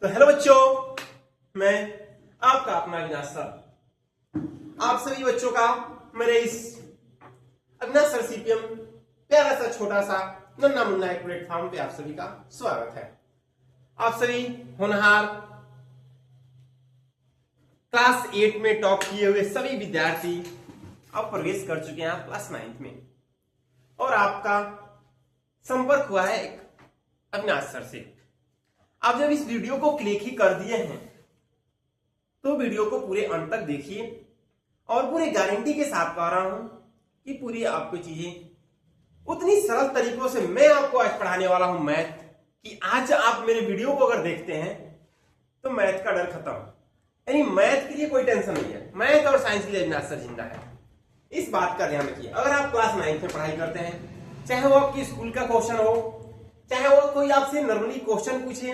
तो हेलो बच्चों, मैं आपका अपना अविनाश सर। आप सभी बच्चों का मेरे इस अविनाश सर सीपीएम प्यारा सा छोटा सा नन्ना मुन्ना एक प्लेटफॉर्म पे आप सभी का स्वागत है। आप सभी होनहार क्लास 8 में टॉप किए हुए सभी विद्यार्थी अब प्रवेश कर चुके हैं आप क्लास 9 में, और आपका संपर्क हुआ है एक अविनाश सर से। आप जब इस वीडियो को क्लिक ही कर दिए हैं तो वीडियो को पूरे अंत तक देखिए, और पूरे गारंटी के साथ कह रहा हूं कि पूरी आपको चीजें उतनी सरल तरीकों से मैं आपको आज पढ़ाने वाला हूं मैथ, कि आज आप मेरे वीडियो को अगर देखते हैं तो मैथ का डर खत्म। यानी मैथ के लिए कोई टेंशन नहीं है, मैथ और साइंस के लिए अविनाश सर जिंदा है। इस बात का ध्यान रखिए। अगर आप क्लास 9 में पढ़ाई करते हैं, चाहे वो आपकी स्कूल का क्वेश्चन हो, चाहे वो कोई आपसे नॉर्मली क्वेश्चन पूछे,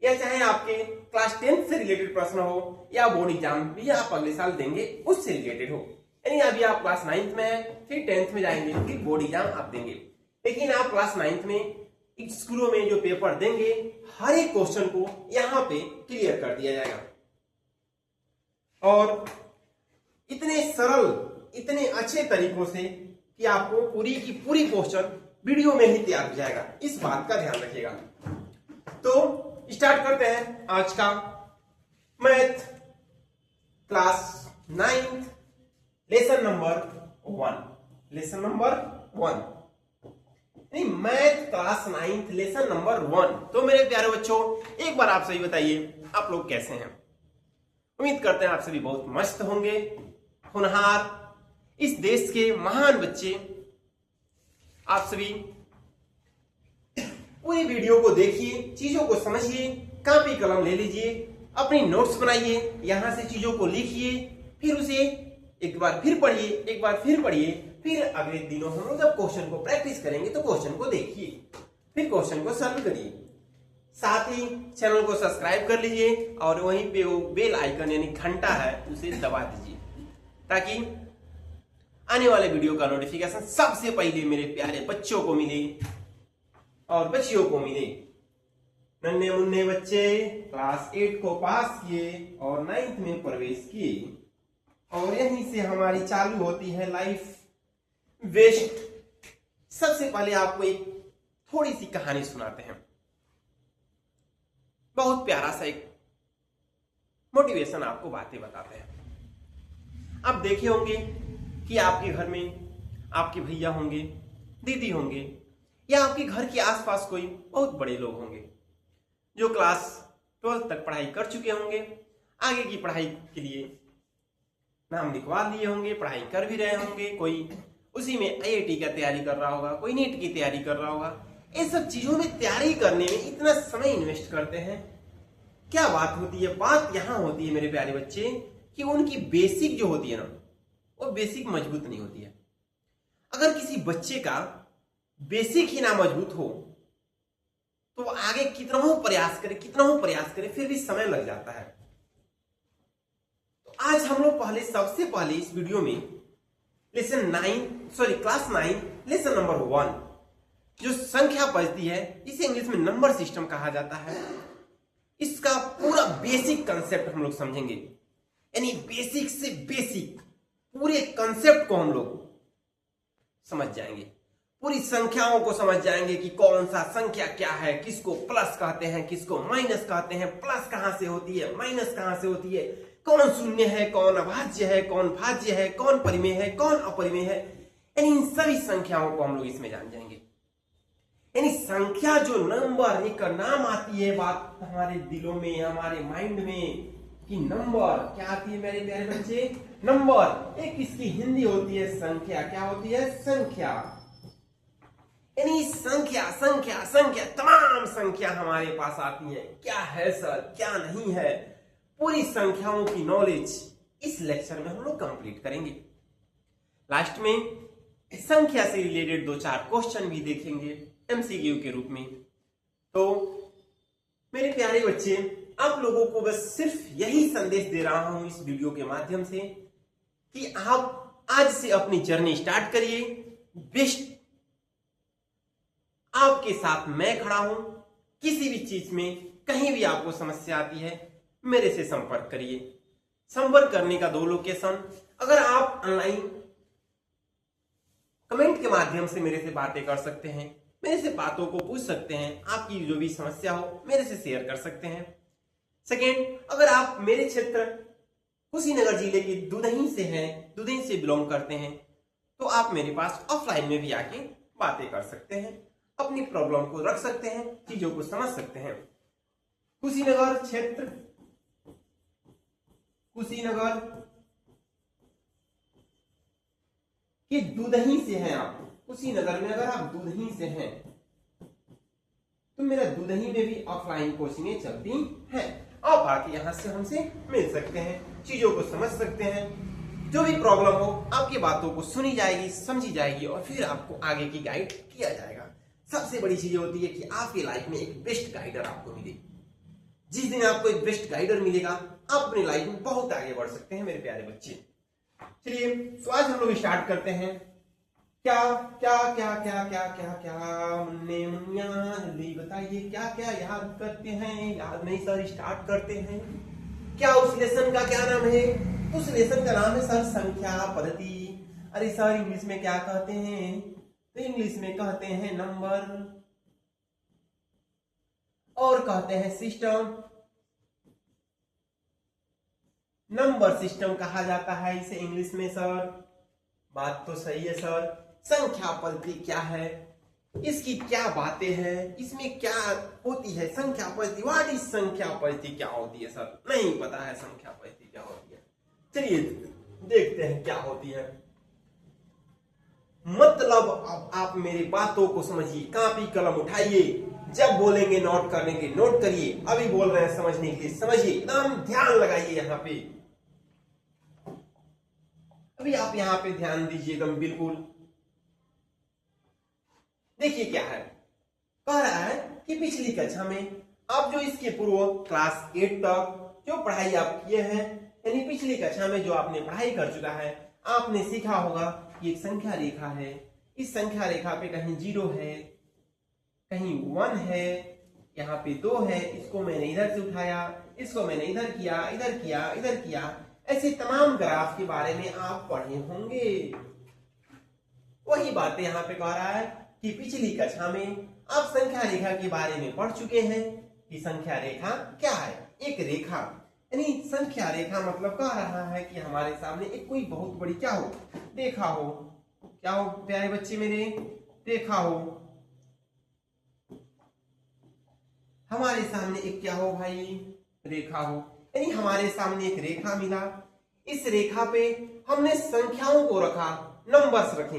या चाहे आपके क्लास 10 से रिलेटेड प्रश्न हो, या बोर्ड एग्जाम भी आप अगले साल देंगे उससे रिलेटेड हो, यानी अभी आप क्लास 9 में हैं, फिर 10th में जाएंगे, फिर बोर्ड एग्जाम आप देंगे, लेकिन आप क्लास 9 में स्कूलों में जो पेपर देंगे हर एक क्वेश्चन को यहाँ पे क्लियर कर दिया जाएगा। और इतने सरल, इतने अच्छे तरीकों से कि आपको पूरी की पूरी क्वेश्चन वीडियो में ही तैयार हो जाएगा। इस बात का ध्यान रखिएगा। तो स्टार्ट करते हैं आज का math class 9 lesson number 1। Lesson number 1 नहीं, मैथ क्लास 9 लेसन नंबर 1। तो मेरे प्यारे बच्चों, एक बार आप सभी बताइए आप लोग कैसे हैं। उम्मीद करते हैं आप सभी बहुत मस्त होंगे, होनहार, इस देश के महान बच्चे। आप सभी पूरी वीडियो को देखिए, चीजों को समझिए, कॉपी कलम ले लीजिए, अपनी नोट्स बनाइए, यहां से चीजों को लिखिए, फिर उसे एक बार फिर पढ़िए, एक बार फिर पढ़िए, फिर अगले दिनों हम लोग जब क्वेश्चन को प्रैक्टिस करेंगे तो क्वेश्चन को देखिए, फिर क्वेश्चन को सॉल्व करिए। साथ ही चैनल को सब्सक्राइब कर लीजिए, और वहीं पे वो बेल आइकन यानी घंटा है उसे दबा दीजिए, ताकि आने वाले वीडियो का नोटिफिकेशन सबसे पहले मेरे प्यारे बच्चों को मिले और बच्चियों को मिले। नन्हे मुन्ने बच्चे क्लास 8 को पास किए और 9th में प्रवेश किए, और यहीं से हमारी चालू होती है लाइफ वेस्ट। सबसे पहले आपको एक थोड़ी सी कहानी सुनाते हैं, बहुत प्यारा सा एक मोटिवेशन आपको बातें बताते हैं। आप देखे होंगे कि आपके घर में आपके भैया होंगे, दीदी होंगे, या आपके घर के आसपास कोई बहुत बड़े लोग होंगे जो क्लास 12 तक पढ़ाई कर चुके होंगे, आगे की पढ़ाई के लिए नाम लिखवा लिए होंगे, पढ़ाई कर भी रहे होंगे, कोई उसी में IIT का तैयारी कर रहा होगा, कोई नीट की तैयारी कर रहा होगा। ये सब चीजों में तैयारी करने में इतना समय इन्वेस्ट करते हैं। क्या बात होती है, बात यहां होती है मेरे प्यारे बच्चे, कि उनकी बेसिक जो होती है ना, वो बेसिक मजबूत नहीं होती है। अगर किसी बच्चे का बेसिक ही ना मजबूत हो तो वो आगे कितना हो प्रयास करे फिर भी समय लग जाता है। तो आज हम लोग सबसे पहले इस वीडियो में क्लास 9 लेसन नंबर 1 जो संख्या पढ़ती है, इसे इंग्लिश में नंबर सिस्टम कहा जाता है, इसका पूरा बेसिक कंसेप्ट हम लोग समझेंगे। यानी बेसिक से बेसिक पूरे कंसेप्ट को हम लोग समझ जाएंगे, पूरी संख्याओं को समझ जाएंगे कि कौन सा संख्या क्या है, किसको प्लस कहते हैं, किसको माइनस कहते हैं, प्लस कहां से होती है, माइनस कहां से होती है, कौन शून्य है, कौन अभाज्य है, कौन भाज्य है, कौन परिमेय है, कौन अपरिमेय है। यानी इन सभी संख्याओं को हम लोग इसमें जान जाएंगे। यानी संख्या जो नंबर एक नाम आती है, बात हमारे दिलों में, हमारे माइंड में, कि नंबर क्या आती है मेरे प्यारे बच्चे, नंबर। एक इसकी हिंदी होती है संख्या, क्या होती है, संख्या। यानी संख्या संख्या संख्या तमाम संख्या हमारे पास आती है। क्या है सर, क्या नहीं है, पूरी संख्याओं की नॉलेज इस लेक्चर में हम लोग कंप्लीट करेंगे। लास्ट में संख्या से रिलेटेड 2-4 क्वेश्चन भी देखेंगे MCQ के रूप में। तो मेरे प्यारे बच्चे, आप लोगों को बस सिर्फ यही संदेश दे रहा हूं इस वीडियो के माध्यम से कि आप आज से अपनी जर्नी स्टार्ट करिए। बेस्ट आपके साथ मैं खड़ा हूं, किसी भी चीज में कहीं भी आपको समस्या आती है मेरे से संपर्क करिए। संपर्क करने का 2 लोकेशन, अगर आप ऑनलाइन कमेंट के माध्यम से मेरे से बातें कर सकते हैं, मेरे से बातों को पूछ सकते हैं, आपकी जो भी समस्या हो मेरे से शेयर कर सकते हैं। सेकेंड, अगर आप मेरे क्षेत्र कुशीनगर जिले के दुधही से हैं, दुधही से बिलोंग करते हैं, तो आप मेरे पास ऑफलाइन में भी आके बातें कर सकते हैं, अपनी प्रॉब्लम को रख सकते हैं, चीजों को समझ सकते हैं। कुशीनगर क्षेत्र, कुशीनगर कि दुधही से हैं आप, कुशीनगर में अगर आप दुधही से हैं तो मेरा दुधही में भी ऑफलाइन कोचिंगें चलती हैं। आप आके यहाँ से हमसे मिल सकते हैं, चीजों को समझ सकते हैं, जो भी प्रॉब्लम हो आपकी बातों को सुनी जाएगी, समझी जाएगी और फिर आपको आगे की गाइड किया जाएगा। सबसे बड़ी चीज होती है कि आपकी लाइफ में एक बेस्ट गाइडर आपको मिले। जिस दिन आपको एक बेस्ट गाइडर मिलेगा आप अपनी लाइफ में बहुत आगे बढ़ सकते हैं मेरे प्यारे बच्चे। चलिए तो आज हम लोग स्टार्ट करते हैं। क्या क्या क्या क्या क्या क्या क्या मुन्ने मुन्निया जल्दी बताइए क्या क्या याद करते हैं? याद नहीं सर, स्टार्ट करते हैं। क्या उस लेसन का क्या नाम है? उस लेसन का नाम है सर संख्या पद्धति। अरे सर इंग्लिश में क्या कहते हैं? तो इंग्लिश में कहते हैं नंबर और कहते हैं सिस्टम। नंबर सिस्टम कहा जाता है इसे इंग्लिश में सर। बात तो सही है सर। संख्या पद्धति क्या है, इसकी क्या बातें हैं, इसमें क्या होती है संख्या पद्धति? व्हाट इज संख्या पद्धति? क्या होती है सर? नहीं पता है संख्या पद्धति क्या होती है। चलिए देखते हैं क्या होती है। मतलब अब आप मेरी बातों को समझिए, कापी कलम उठाइए, जब बोलेंगे नोट करने के नोट करिए, अभी बोल रहे हैं समझने के लिए समझिए, एकदम ध्यान लगाइए यहाँ पे। अभी आप यहाँ पे ध्यान दीजिए एकदम बिल्कुल। देखिए क्या है, कह रहा है कि पिछली कक्षा में आप जो इसके पूर्व क्लास 8 तक जो पढ़ाई आप किए हैं, यानी पिछली कक्षा में जो आपने पढ़ाई कर चुका है, आपने सीखा होगा कि एक संख्या रेखा है। इस संख्या रेखा पे कहीं 0 है, कहीं 1 है, यहाँ पे 2 है, इसको मैंने इधर से उठाया, इसको मैंने इधर किया, इधर किया, इधर किया। ऐसे तमाम ग्राफ के बारे में आप पढ़े होंगे। वही बातें यहाँ पे कह रहा है कि पिछली कक्षा में आप संख्या रेखा के बारे में पढ़ चुके हैं कि संख्या रेखा क्या है। एक रेखा यानी संख्या रेखा मतलब कह रहा है कि हमारे सामने एक कोई बहुत बड़ी क्या हो, रेखा हो। क्या हो प्यारे बच्चे मेरे? रेखा हो। हमारे सामने एक क्या हो भाई? रेखा हो। यानी हमारे सामने एक रेखा मिला, इस रेखा पे हमने संख्याओं को रखा, नंबर्स रखे,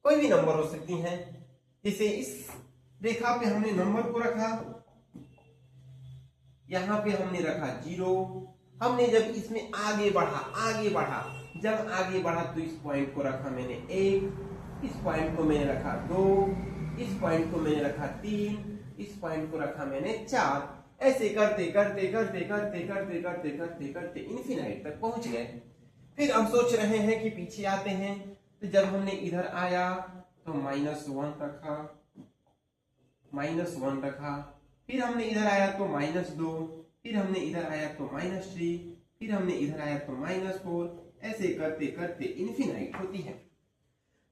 कोई भी नंबर हो सकती हैं। जैसे इस रेखा पे हमने नंबर को रखा, यहां पे हमने रखा 0। हमने जब इसमें आगे बढ़ा, जब आगे बढ़ा तो इस पॉइंट को रखा मैंने 1, इस पॉइंट को मैंने रखा 2, इस पॉइंट को मैंने रखा 3, इस पॉइंट को रखा मैंने 4। ऐसे करते करते करते करते करते करते करते करते इन्फिनाइट तक पहुंच गए। फिर अब सोच रहे हैं कि पीछे आते हैं, तो जब हमने इधर आया तो -1 रखा, -1 रखा, फिर हमने इधर आया तो -2, फिर हमने इधर आया तो -3, फिर हमने इधर आया तो -4। ऐसे करते करते इन्फिनाइट होती है।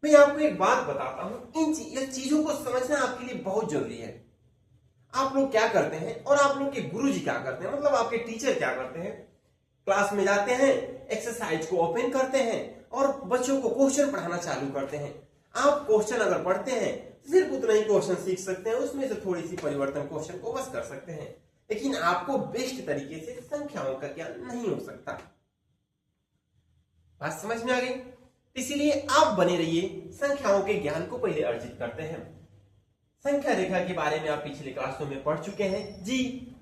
मैं आपको एक बात बताता हूं, इन चीजों को समझना आपके लिए बहुत जरूरी है। आप लोग क्या करते हैं और आप लोग के गुरुजी क्या करते हैं, मतलब आपके टीचर क्या करते हैं? क्लास में जाते हैं, एक्सरसाइज को ओपन करते हैं और बच्चों को क्वेश्चन पढ़ाना चालू करते हैं। आप क्वेश्चन अगर पढ़ते हैं सिर्फ उतना ही क्वेश्चन सीख सकते हैं, उसमें से थोड़ी सी परिवर्तन क्वेश्चन को बस कर सकते हैं, लेकिन आपको बेस्ट तरीके से संख्याओं का ज्ञान नहीं हो सकता। बात समझ में आ गई? इसीलिए आप बने रहिए, संख्याओं के ज्ञान को पहले अर्जित करते हैं। संख्या रेखा के बारे में आप पिछले क्लासों में पढ़ चुके हैं जी,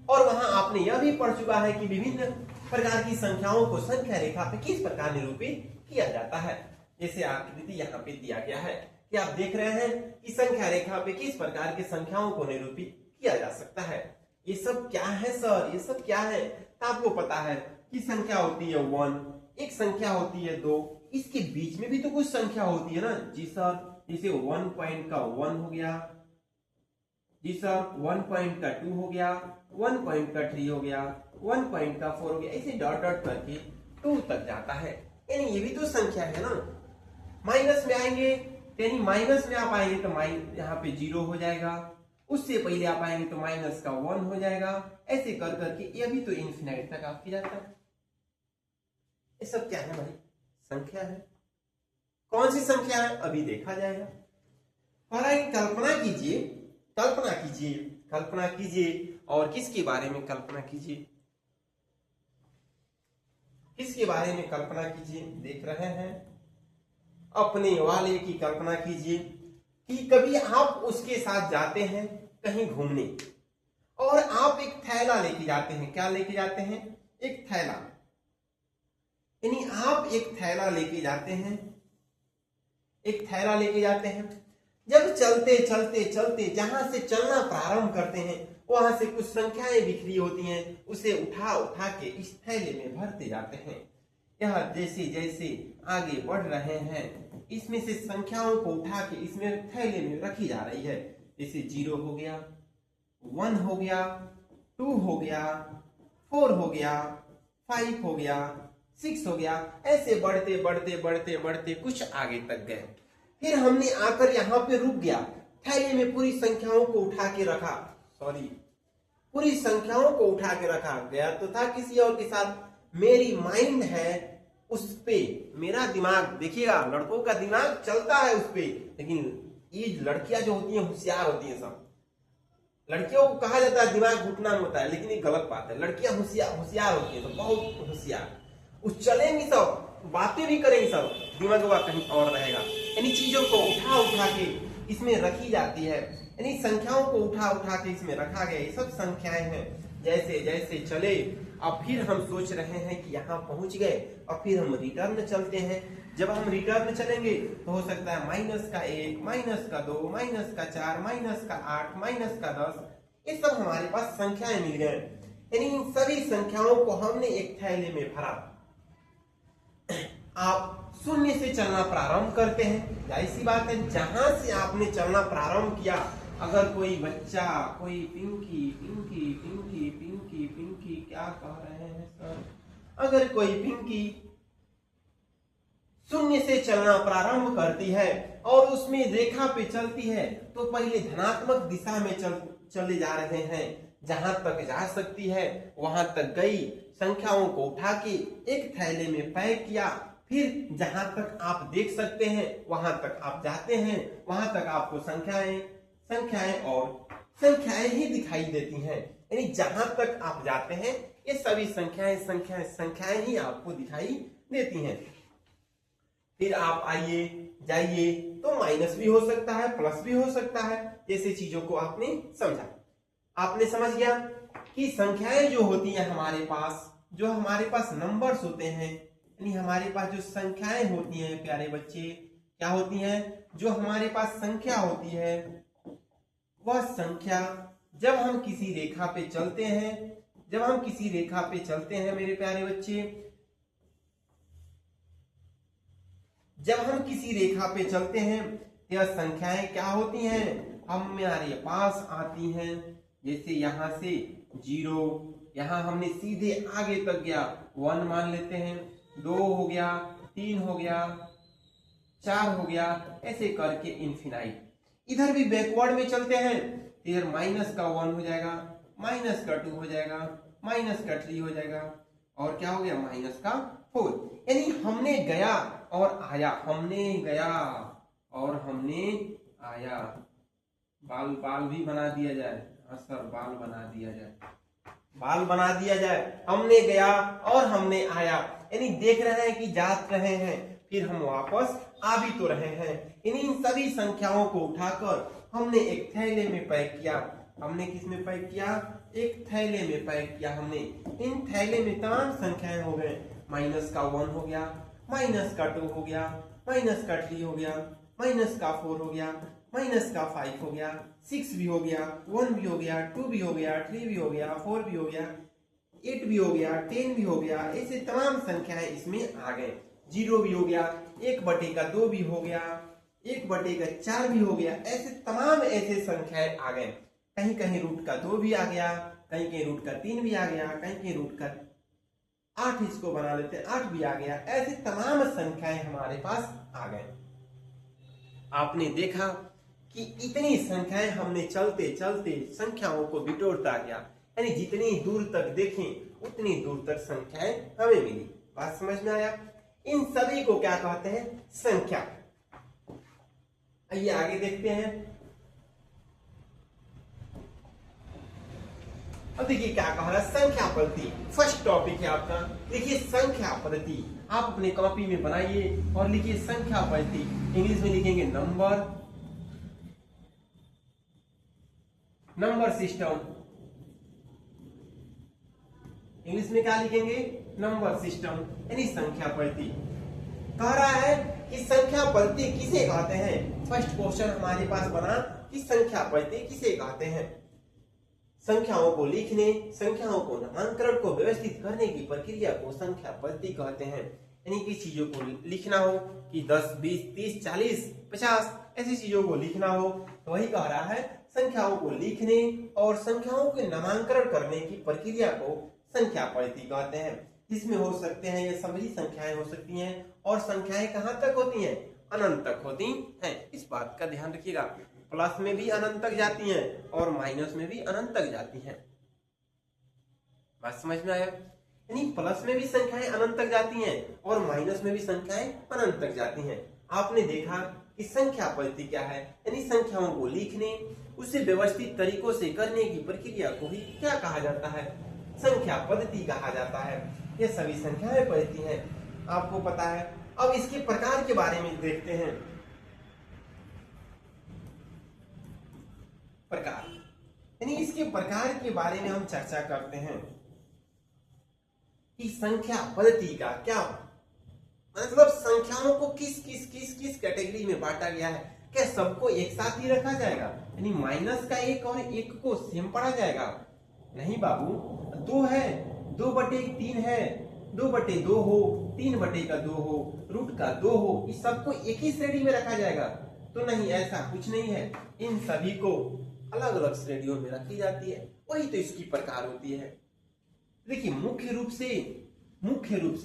और वहां आपने यह भी पढ़ चुका है कि विभिन्न प्रकार की संख्याओं को संख्या रेखा पे किस प्रकार निरूपित किया जाता है। जैसे आकृति यहाँ पे दिया गया है कि आप देख रहे हैं कि संख्या रेखा पे किस प्रकार की संख्याओं को निरूपित किया जा सकता है। ये सब क्या है सर? ये सब क्या है? तो आपको पता है कि संख्या होती है 1, एक संख्या होती है 2, इसके बीच में भी तो कुछ संख्या होती है ना जी सर। जैसे 1 पॉइंट का 1 हो गया, जी सर 1 पॉइंट का 2 हो गया, 1 पॉइंट का 3 हो गया, 1 पॉइंट का 4 हो गया, ऐसे डॉट डॉट करके 2 तक जाता है। यानी ये भी तो संख्या है ना। माइनस में आएंगे यानी माइनस में आप आएंगे तो यहाँ पे 0 हो जाएगा, उससे पहले आप आएंगे तो माइनस का 1 हो जाएगा, ऐसे कर करके ये भी तो इन्फिनाइट तक आपकी जाता है। ये सब क्या है भाई? संख्या है। कौन सी संख्या है अभी देखा जाएगा। पर कल्पना कीजिए, कल्पना कीजिए, कल्पना कीजिए, और किसके बारे में कल्पना कीजिए, किसके बारे में कल्पना कीजिए, देख रहे हैं अपने वाले की कल्पना कीजिए कि कभी आप उसके साथ जाते हैं कहीं घूमने और आप एक थैला लेके जाते हैं। क्या लेके जाते हैं? एक थैला। यानी आप एक थैला लेके जाते हैं, एक थैला लेके जाते हैं। जब चलते चलते चलते जहां से चलना प्रारंभ करते हैं वहां से कुछ संख्याएं बिखरी होती हैं, उसे उठा उठा के इस थैले में भरते जाते हैं। यह जैसे जैसे आगे बढ़ रहे हैं इसमें से संख्याओं को उठा के इसमें थैले में रखी जा रही है। जैसे 0 हो गया, 1 हो गया, 2 हो गया, 4 हो गया, 5 हो गया, 6 हो गया, ऐसे बढ़ते बढ़ते बढ़ते बढ़ते कुछ आगे तक गए। फिर हमने आकर यहाँ पे रुक गया, थैले में पूरी संख्याओं को उठा के रखा, पूरी संख्याओं को उठा के रखा गया तो था किसी और के साथ। मेरी माइंड है उस पे, मेरा दिमाग, देखिएगा लड़कों का दिमाग चलता है उस पे, लेकिन ये लड़कियां जो होती हैं होशियार होती हैं। सब लड़कियों को कहा जाता है दिमाग घुटना में होता है, लेकिन ये गलत बात है। लड़कियां होशियार होती हैं, सब बहुत होशियार, उस चलेंगी सब, बातें भी करेंगी सब, दिमाग वह कहीं और रहेगा। यानी चीजों को उठा उठा के इसमें रखी जाती है, यानी संख्याओं को उठा उठा के इसमें रखा गया। ये सब संख्याएं हैं। जैसे जैसे चले, अब फिर हम सोच रहे हैं कि यहाँ पहुंच गए, और फिर हम रिटर्न चलते हैं। जब हम रिटर्न चलेंगे तो हो सकता है -1, -2, -4, -8, -10, ये सब हमारे पास संख्याएं मिल गए। यानी इन सभी संख्याओं को हमने एक थैले में भरा। आप शून्य से चलना प्रारंभ करते हैं, जाहिर सी बात है जहां से आपने चलना प्रारंभ किया, अगर कोई बच्चा, कोई पिंकी पिंकी पिंकी पिंकी पिंकी क्या कह रहे हैं सर, अगर कोई पिंकी शून्य से चलना प्रारंभ करती है और उसमें रेखा पे चलती है तो पहले धनात्मक दिशा में चले जा रहे हैं, जहां तक जा सकती है वहां तक गई, संख्याओं को उठा के एक थैले में पैक किया, फिर जहां तक आप देख सकते हैं वहां तक आप जाते हैं, वहां तक आपको संख्याएं और संख्याएं ही दिखाई देती हैं। यानी जहां तक आप जाते हैं ये सभी संख्याएं ही आपको दिखाई देती हैं। फिर आप आइए जाइए तो माइनस भी हो सकता है, प्लस भी हो सकता है, जैसे चीजों को आपने समझा। आपने समझ गया कि संख्याएं जो होती हैं हमारे पास, जो हमारे पास नंबर्स होते हैं, यानी हमारे पास जो संख्याएं होती हैं प्यारे बच्चे, क्या होती हैं? जो हमारे पास संख्या होती है वह संख्या जब हम किसी रेखा पे चलते हैं, जब हम किसी रेखा पे चलते हैं मेरे प्यारे बच्चे, जब हम किसी रेखा पे चलते हैं यह संख्याएं क्या होती हैं? हमारे पास आती हैं। जैसे यहाँ से 0, यहाँ हमने सीधे आगे तक गया, 1 मान लेते हैं, 2 हो गया, 3 हो गया, 4 हो गया, ऐसे करके इन्फिनाइट। इधर भी बैकवर्ड में चलते हैं, इधर -1 हो जाएगा, -2 हो जाएगा, -3 हो जाएगा, और क्या हो गया? -4। यानी हमने गया और आया, हमने गया और हमने आया। बाल भी बना दिया जाए, सर बाल बना दिया जाए, बाल बना दिया जाए, हमने गया और हमने आया। यानी देख रहे हैं कि जात रहे हैं, फिर हम वापस आ भी तो रहे हैं। इन सभी संख्याओं को उठाकर हमने एक थैले में पैक किया। हमने किस में पैक किया? एक थैले में पैक किया हमने। इन थैले में तमाम संख्याएं हो गए, -1 हो गया, -2 हो गया, -3 हो गया, -4 हो गया, -5 हो गया, 6 भी हो गया, 1 भी हो गया, 2 भी हो गया, 3 भी हो गया, 4 भी हो गया, 8 भी हो गया, 10 भी हो गया, ऐसे तमाम संख्याएं इसमें आ गए। 0 भी हो गया, 1/2 भी हो गया, 1/4 भी हो गया, ऐसे तमाम ऐसे संख्याएं आ गए। कहीं कहीं रूट का 2 भी आ गया, कहीं कहीं रूट का 3 भी आ गया, कहीं कहीं रूट का 8 इसको बना लेते हैं 8 भी आ गया। ऐसी तमाम संख्याएं हमारे पास आ गए। आपने देखा कि इतनी संख्याएं हमने चलते चलते संख्याओं को बिटोरता गया, यानी जितनी दूर तक देखें उतनी दूर तक संख्याएं हमें मिली। बात समझ में आया? इन सभी को क्या कहते हैं? संख्या। आइए आगे देखते हैं। अब देखिए क्या कह रहा है, संख्या पद्धति। फर्स्ट टॉपिक है आपका। देखिए संख्या पद्धति, आप अपने कॉपी में बनाइए और लिखिए संख्या पद्धति। इंग्लिश में लिखेंगे नंबर सिस्टम। इंग्लिश में क्या लिखेंगे? नंबर सिस्टम, यानी संख्या पद्धति। कह रहा है कि संख्या पद्धति किसे कहते हैं? फर्स्ट क्वेश्चन हमारे पास बना कि संख्या पद्धति किसे कहते हैं? संख्याओं को लिखने, संख्याओं को नामांकरण को व्यवस्थित करने की प्रक्रिया को संख्या पद्धति कहते हैं। यानी कि चीजों को लिखना हो कि 10, 20, 30, 40, 50 ऐसी चीजों को लिखना हो, तो वही कह रहा है संख्याओं को लिखने और संख्याओं के नामांकरण करने की प्रक्रिया को संख्या पद्धति कहते हैं। इसमें हो सकते हैं ये सभी संख्याएं हो सकती हैं, और संख्याएं कहां तक होती हैं? अनंत तक होती हैं। इस बात का ध्यान रखिएगा। प्लस में भी अनंत तक जाती हैं और माइनस में भी अनंत तक जाती हैं। बात समझ में आया? यानी प्लस में भी संख्याएं अनंत तक जाती हैं और माइनस में भी संख्याएं अनंत तक जाती हैं। आपने देखा कि संख्या पद्धति क्या है? यानी संख्याओं को लिखने, उसे व्यवस्थित तरीकों से करने की प्रक्रिया को ही क्या कहा जाता है? संख्या पद्धति कहा जाता है। ये सभी संख्याएं पद्धति हैं, आपको पता है। अब इसके प्रकार के बारे में देखते हैं। प्रकार, यानी इसके प्रकार के बारे में हम चर्चा करते हैं कि संख्या पद्धति का क्या मतलब, संख्याओं को किस किस किस किस कैटेगरी में बांटा गया है? क्या सबको एक साथ ही रखा जाएगा? यानी माइनस का 1 और 1 को सेम पढ़ा जाएगा? नहीं बाबू, 2 है, 2/3 है, 2/2 हो, 3/2 हो, रूट का 2 हो, इस सबको एक ही श्रेणी में रखा जाएगा? तो नहीं, ऐसा कुछ नहीं है। इन सभी को अलग अलग श्रेणियों में रखी जाती है, वही तो इसकी प्रकार होती है। देखिए मुख्य रूप से मुख्य रूप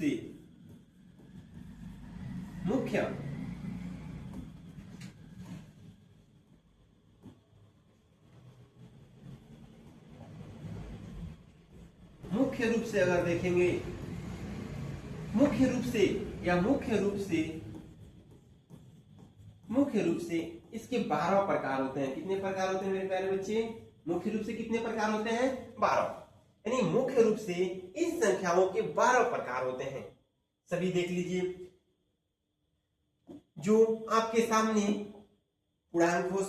से अगर देखेंगे, मुख्य रूप से इसके 12 प्रकार होते हैं। कितने प्रकार होते हैं मेरे प्यारे बच्चे? मुख्य रूप से कितने प्रकार होते हैं? 12। यानी मुख्य रूप से इन संख्याओं के 12 प्रकार होते हैं। सभी देख लीजिए। जो आपके सामने पूर्णांक हो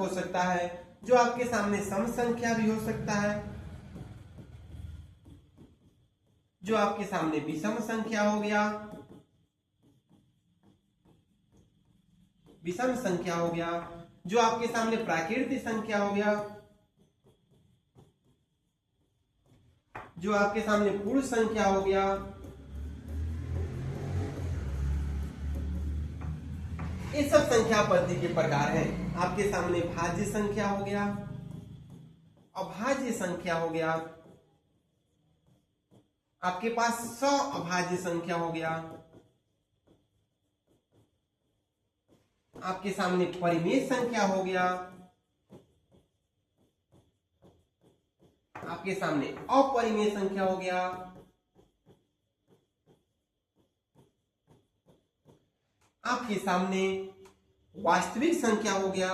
सकता है, जो आपके सामने सम संख्या भी हो सकता है, जो आपके सामने विषम संख्या हो गया, जो आपके सामने प्राकृतिक संख्या हो गया, जो आपके सामने पूर्ण संख्या हो गया, ये सब संख्या पद्धति के प्रकार हैं। आपके सामने भाज्य संख्या हो गया, अभाज्य संख्या हो गया, आपके पास अभाज्य संख्या हो गया, आपके सामने परिमेय संख्या हो गया, आपके सामने अपरिमेय संख्या हो गया, आपके सामने वास्तविक संख्या हो गया,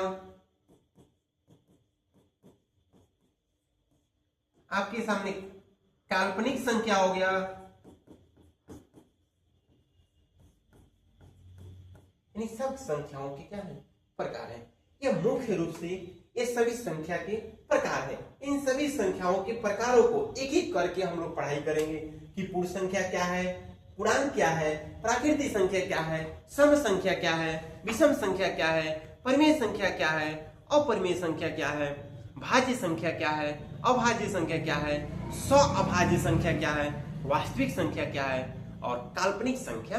आपके सामने काल्पनिक संख्या हो गया। इन सब संख्याओं के क्या है? प्रकार है। यह मुख्य रूप से ये सभी संख्या के प्रकार है। इन सभी संख्याओं के प्रकारों को एक एक करके हम लोग पढ़ाई करेंगे कि पूर्ण संख्या क्या है, पूर्णांक क्या है, प्राकृतिक संख्या क्या है, सम संख्या क्या है, विषम संख्या क्या है, परिमेय संख्या क्या है, अपरिमेय संख्या क्या है, भाज्य संख्या क्या है, अभाज्य संख्या क्या है, अभाज्य संख्या क्या है, वास्तविक संख्या क्या है और काल्पनिक संख्या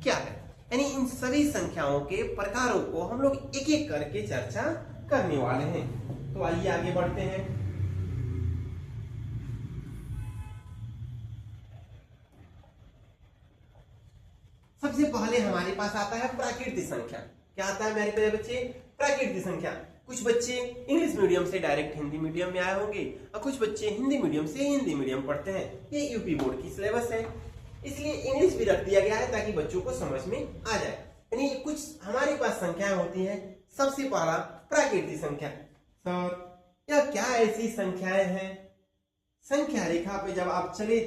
क्या है। यानी इन सभी संख्याओं के प्रकारों को हम लोग एक एक करके चर्चा करने वाले हैं। तो आइए आगे बढ़ते हैं। सबसे पहले हमारे पास आता है प्राकृतिक संख्या। क्या आता है मेरे प्यारे बच्चे? प्राकृतिक संख्या। कुछ बच्चे इंग्लिश मीडियम से डायरेक्ट हिंदी मीडियम में आए होंगे और कुछ बच्चे हिंदी मीडियम से हिंदी मीडियम पढ़ते हैं। ये यूपी बोर्ड की सिलेबस है, इसलिए इंग्लिश भी रख दिया गया है ताकि बच्चों को समझ में आ जाए। यानी कुछ हमारे पास संख्याएं होती हैं। सबसे पहला प्राकृतिक संख्या। सर यह क्या ऐसी संख्याएं हैं? संख्या रेखा पे जब आप चले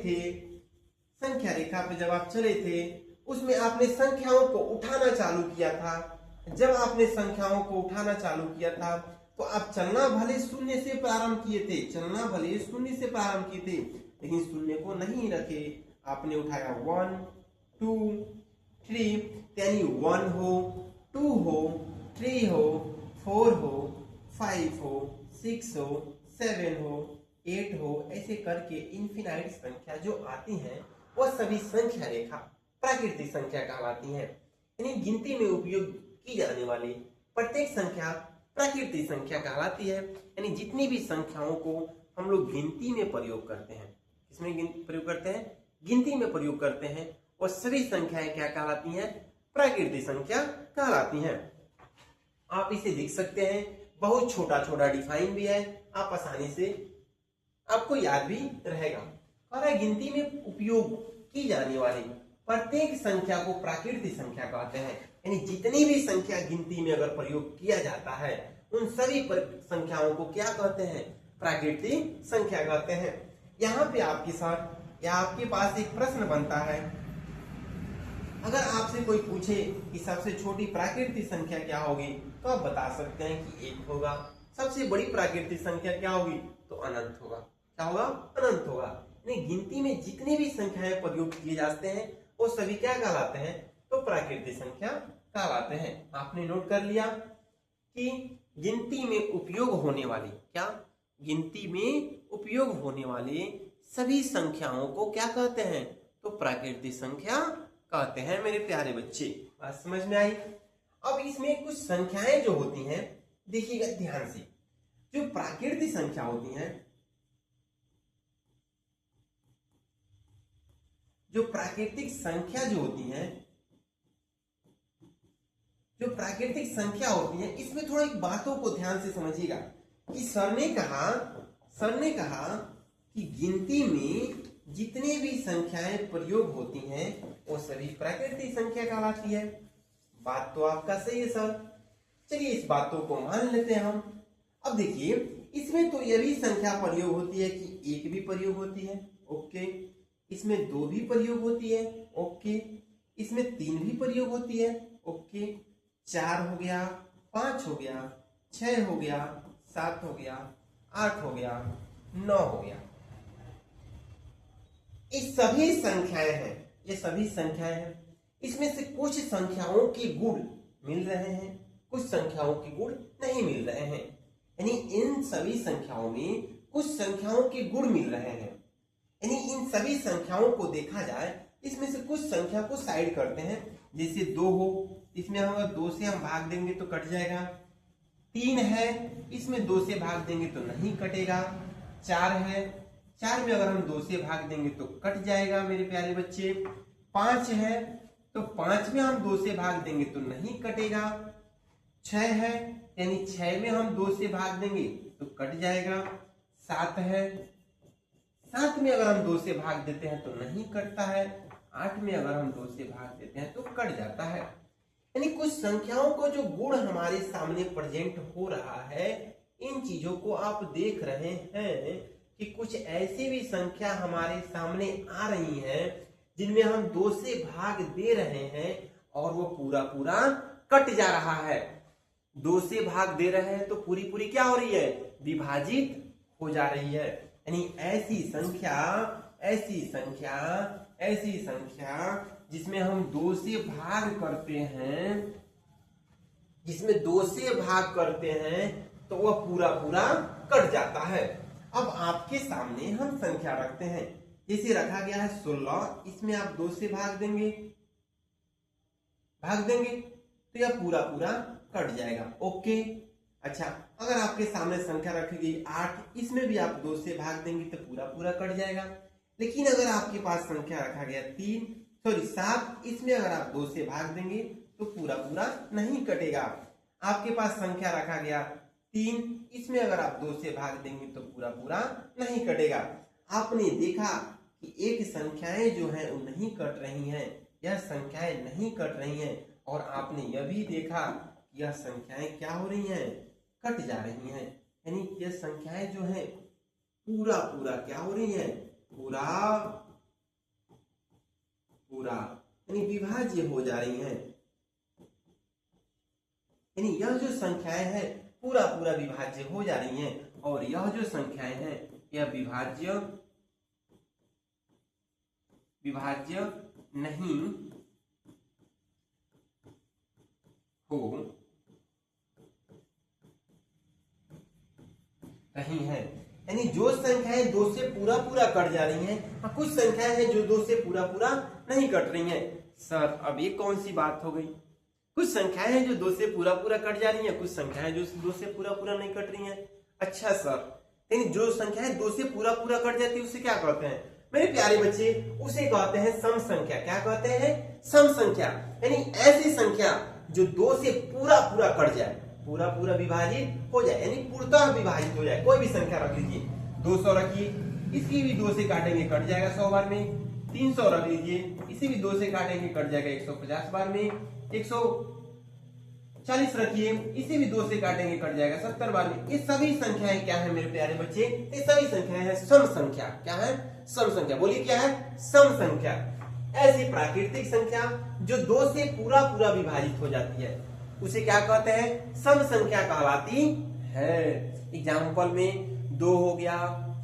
थे, उसमें आपने संख्याओं को उठाना चालू किया था। जब आपने संख्याओं को उठाना चालू किया था तो आप चलना भले शून्य से प्रारंभ किए थे, लेकिन शून्य को नहीं रखे, आपने उठाया 1 2 3, यानी 1 हो, 2 हो, 3 हो, 4 हो, 5 हो, 6 हो, 7 हो, 8 हो, ऐसे करके इनफिनाइट संख्या जो आती हैं वह सभी संख्या रेखा प्राकृतिक संख्या कहलाती हैं। यानी गिनती में उपयोग की जाने वाली प्रत्येक संख्या प्राकृतिक संख्या कहलाती है। यानी जितनी भी संख्याओं को हम लोग गिनती में प्रयोग करते हैं, किसमें प्रयोग करते हैं? गिनती में प्रयोग करते हैं, और सभी संख्याएं क्या कहलाती हैं? प्राकृतिक संख्या कहलाती हैं। आप इसे देख सकते हैं, बहुत छोटा छोटा डिफाइन भी है, आप आसानी से आपको याद भी रहेगा। और गिनती में उपयोग की जाने वाली प्रत्येक संख्या को प्राकृतिक संख्या कहते हैं। यानी जितनी भी संख्या गिनती में अगर प्रयोग किया जाता है उन सभी संख्याओं को क्या कहते हैं? प्राकृतिक संख्या कहते हैं। यहाँ पे आपके साथ या आपके पास एक प्रश्न बनता है, अगर आपसे कोई पूछे कि सबसे छोटी प्राकृतिक संख्या क्या होगी, तो आप बता सकते हैं कि 1 होगा। सबसे बड़ी प्राकृतिक संख्या क्या होगी? तो अनंत होगा। क्या होगा? अनंत होगा। यानी गिनती में जितनी भी संख्याएं प्रयोग किए जाते हैं वो सभी क्या कहलाते हैं? तो प्राकृतिक संख्या कहलाते हैं। आपने नोट कर लिया कि गिनती में उपयोग होने वाली क्या? गिनती में उपयोग होने वाली सभी संख्याओं को क्या कहते हैं? तो प्राकृतिक संख्या कहते हैं। मेरे प्यारे बच्चे, बात समझ में आई? अब इसमें कुछ संख्याएं जो होती हैं, देखिएगा ध्यान से। जो प्राकृतिक संख्या होती हैं, जो प्राकृतिक संख्या होती है, इसमें थोड़ा एक बातों को ध्यान से समझिएगा कि सर ने कहा कि गिनती में जितनी भी संख्याएं प्रयोग होती हैं वो सभी प्राकृतिक संख्या कहलाती है। बात तो आपका सही है सर, चलिए इस बातों को मान लेते हैं हम। अब देखिए, इसमें तो यह भी संख्या प्रयोग होती है कि 1 भी प्रयोग होती है, ओके। इसमें 2 भी प्रयोग होती है, ओके। इसमें 3 भी प्रयोग होती है, ओके। 4 हो गया, 5 हो गया, 6 हो गया, 7 हो गया, 8 हो गया, 9 हो गया। ये सभी संख्याएं हैं। इसमें से कुछ संख्याओं के गुण मिल रहे हैं, कुछ संख्याओं के गुण नहीं मिल रहे हैं। यानी इन सभी संख्याओं में कुछ संख्याओं के गुण मिल रहे हैं। यानी इन सभी संख्याओं को देखा जाए, इसमें से कुछ संख्या को साइड करते हैं। जैसे 2 हो, इसमें हम अगर 2 से हम भाग देंगे तो कट जाएगा। 3 है, इसमें 2 से भाग देंगे तो नहीं कटेगा। 4 है, 4 में अगर हम 2 से भाग देंगे तो कट जाएगा मेरे प्यारे बच्चे। 5 है तो 5 में हम 2 से भाग देंगे तो नहीं कटेगा। 6 है, यानी 6 में हम 2 से भाग देंगे तो कट जाएगा। 7 है, 7 में अगर हम 2 से भाग देते हैं तो नहीं कटता है। 8 में अगर हम 2 से भाग देते हैं तो कट जाता है। यानी कुछ संख्याओं को जो गुण हमारे सामने प्रेजेंट हो रहा है, इन चीजों को आप देख रहे हैं कि कुछ ऐसी भी संख्या हमारे सामने आ रही हैं जिनमें हम 2 से भाग दे रहे हैं और वो पूरा पूरा कट जा रहा है। 2 से भाग दे रहे हैं तो पूरी पूरी क्या हो रही है? विभाजित हो जा रही है। यानी ऐसी संख्या जिसमें हम 2 से भाग करते हैं, तो वह पूरा पूरा कट जाता है। अब आपके सामने हम संख्या रखते हैं, जैसे रखा गया है 16, इसमें आप 2 से भाग देंगे भाग देंगे तो यह पूरा पूरा कट जाएगा। ओके, अच्छा अगर आपके सामने संख्या रखी गई 8, इसमें भी आप 2 से भाग देंगे तो पूरा पूरा कट जाएगा। लेकिन अगर आपके पास संख्या रखा गया 7, इसमें अगर आप 2 से भाग देंगे तो पूरा पूरा नहीं कटेगा। आपके पास संख्या रखा गया 3, इसमें अगर आप 2 से भाग देंगे तो पूरा पूरा नहीं कटेगा। आपने देखा कि एक संख्याएं जो हैं वो नहीं कट रही हैं, यह संख्याएं नहीं कट रही हैं, और आपने यह भी देखा कि यह संख्याएं क्या हो रही हैं, कट जा रही हैं। यानी यह संख्याएं जो हैं पूरा पूरा क्या हो रही हैं, पूरा पूरा यानी विभाज्य हो जा रही हैं। यानी यह जो संख्याएं हैं पूरा पूरा विभाज्य हो जा रही हैं, और यह जो संख्याएं हैं यह विभाज्य नहीं हो रही हैं। यानी जो संख्याएं 2 से पूरा पूरा कट जा रही हैं, कुछ संख्याएं हैं जो 2 से पूरा पूरा नहीं कट रही हैं। सर अब ये कौन सी बात हो गई? कुछ संख्याएं हैं जो 2 से पूरा पूरा कट जा रही हैं, कुछ संख्याएं जो 2 से पूरा पूरा नहीं कट रही हैं। अच्छा सर, यानी जो संख्याएं 2 से पूरा पूरा कट जाती है उसे क्या कहते हैं? मेरे प्यारे बच्चे, उसे कहते हैं सम संख्या। क्या कहते हैं? सम संख्या। यानी ऐसी संख्या जो 2 से पूरा पूरा कट जाए, पूरा पूरा विभाजित हो जाए, यानी पूर्णतः विभाजित हो जाए। कोई भी संख्या रख लीजिए, 200 रखिए, इसकी भी 2 से काटेंगे कट जाएगा 100 बार में। 300 रख लीजिए, इसे भी 2 से काटेंगे कट जाएगा 150 बार में। 140 रखिए, इसे भी 2 से काटेंगे कट जाएगा 70 बार में। ये सभी संख्याएं क्या है मेरे प्यारे बच्चे? ये सभी संख्याएं हैं सम संख्या। क्या है? सम संख्या। बोलिए क्या है? सम संख्या। ऐसी प्राकृतिक संख्या जो 2 से पूरा पूरा विभाजित हो जाती है उसे क्या कहते हैं? सम संख्या कहलाती है। एग्जाम्पल में 2 हो गया,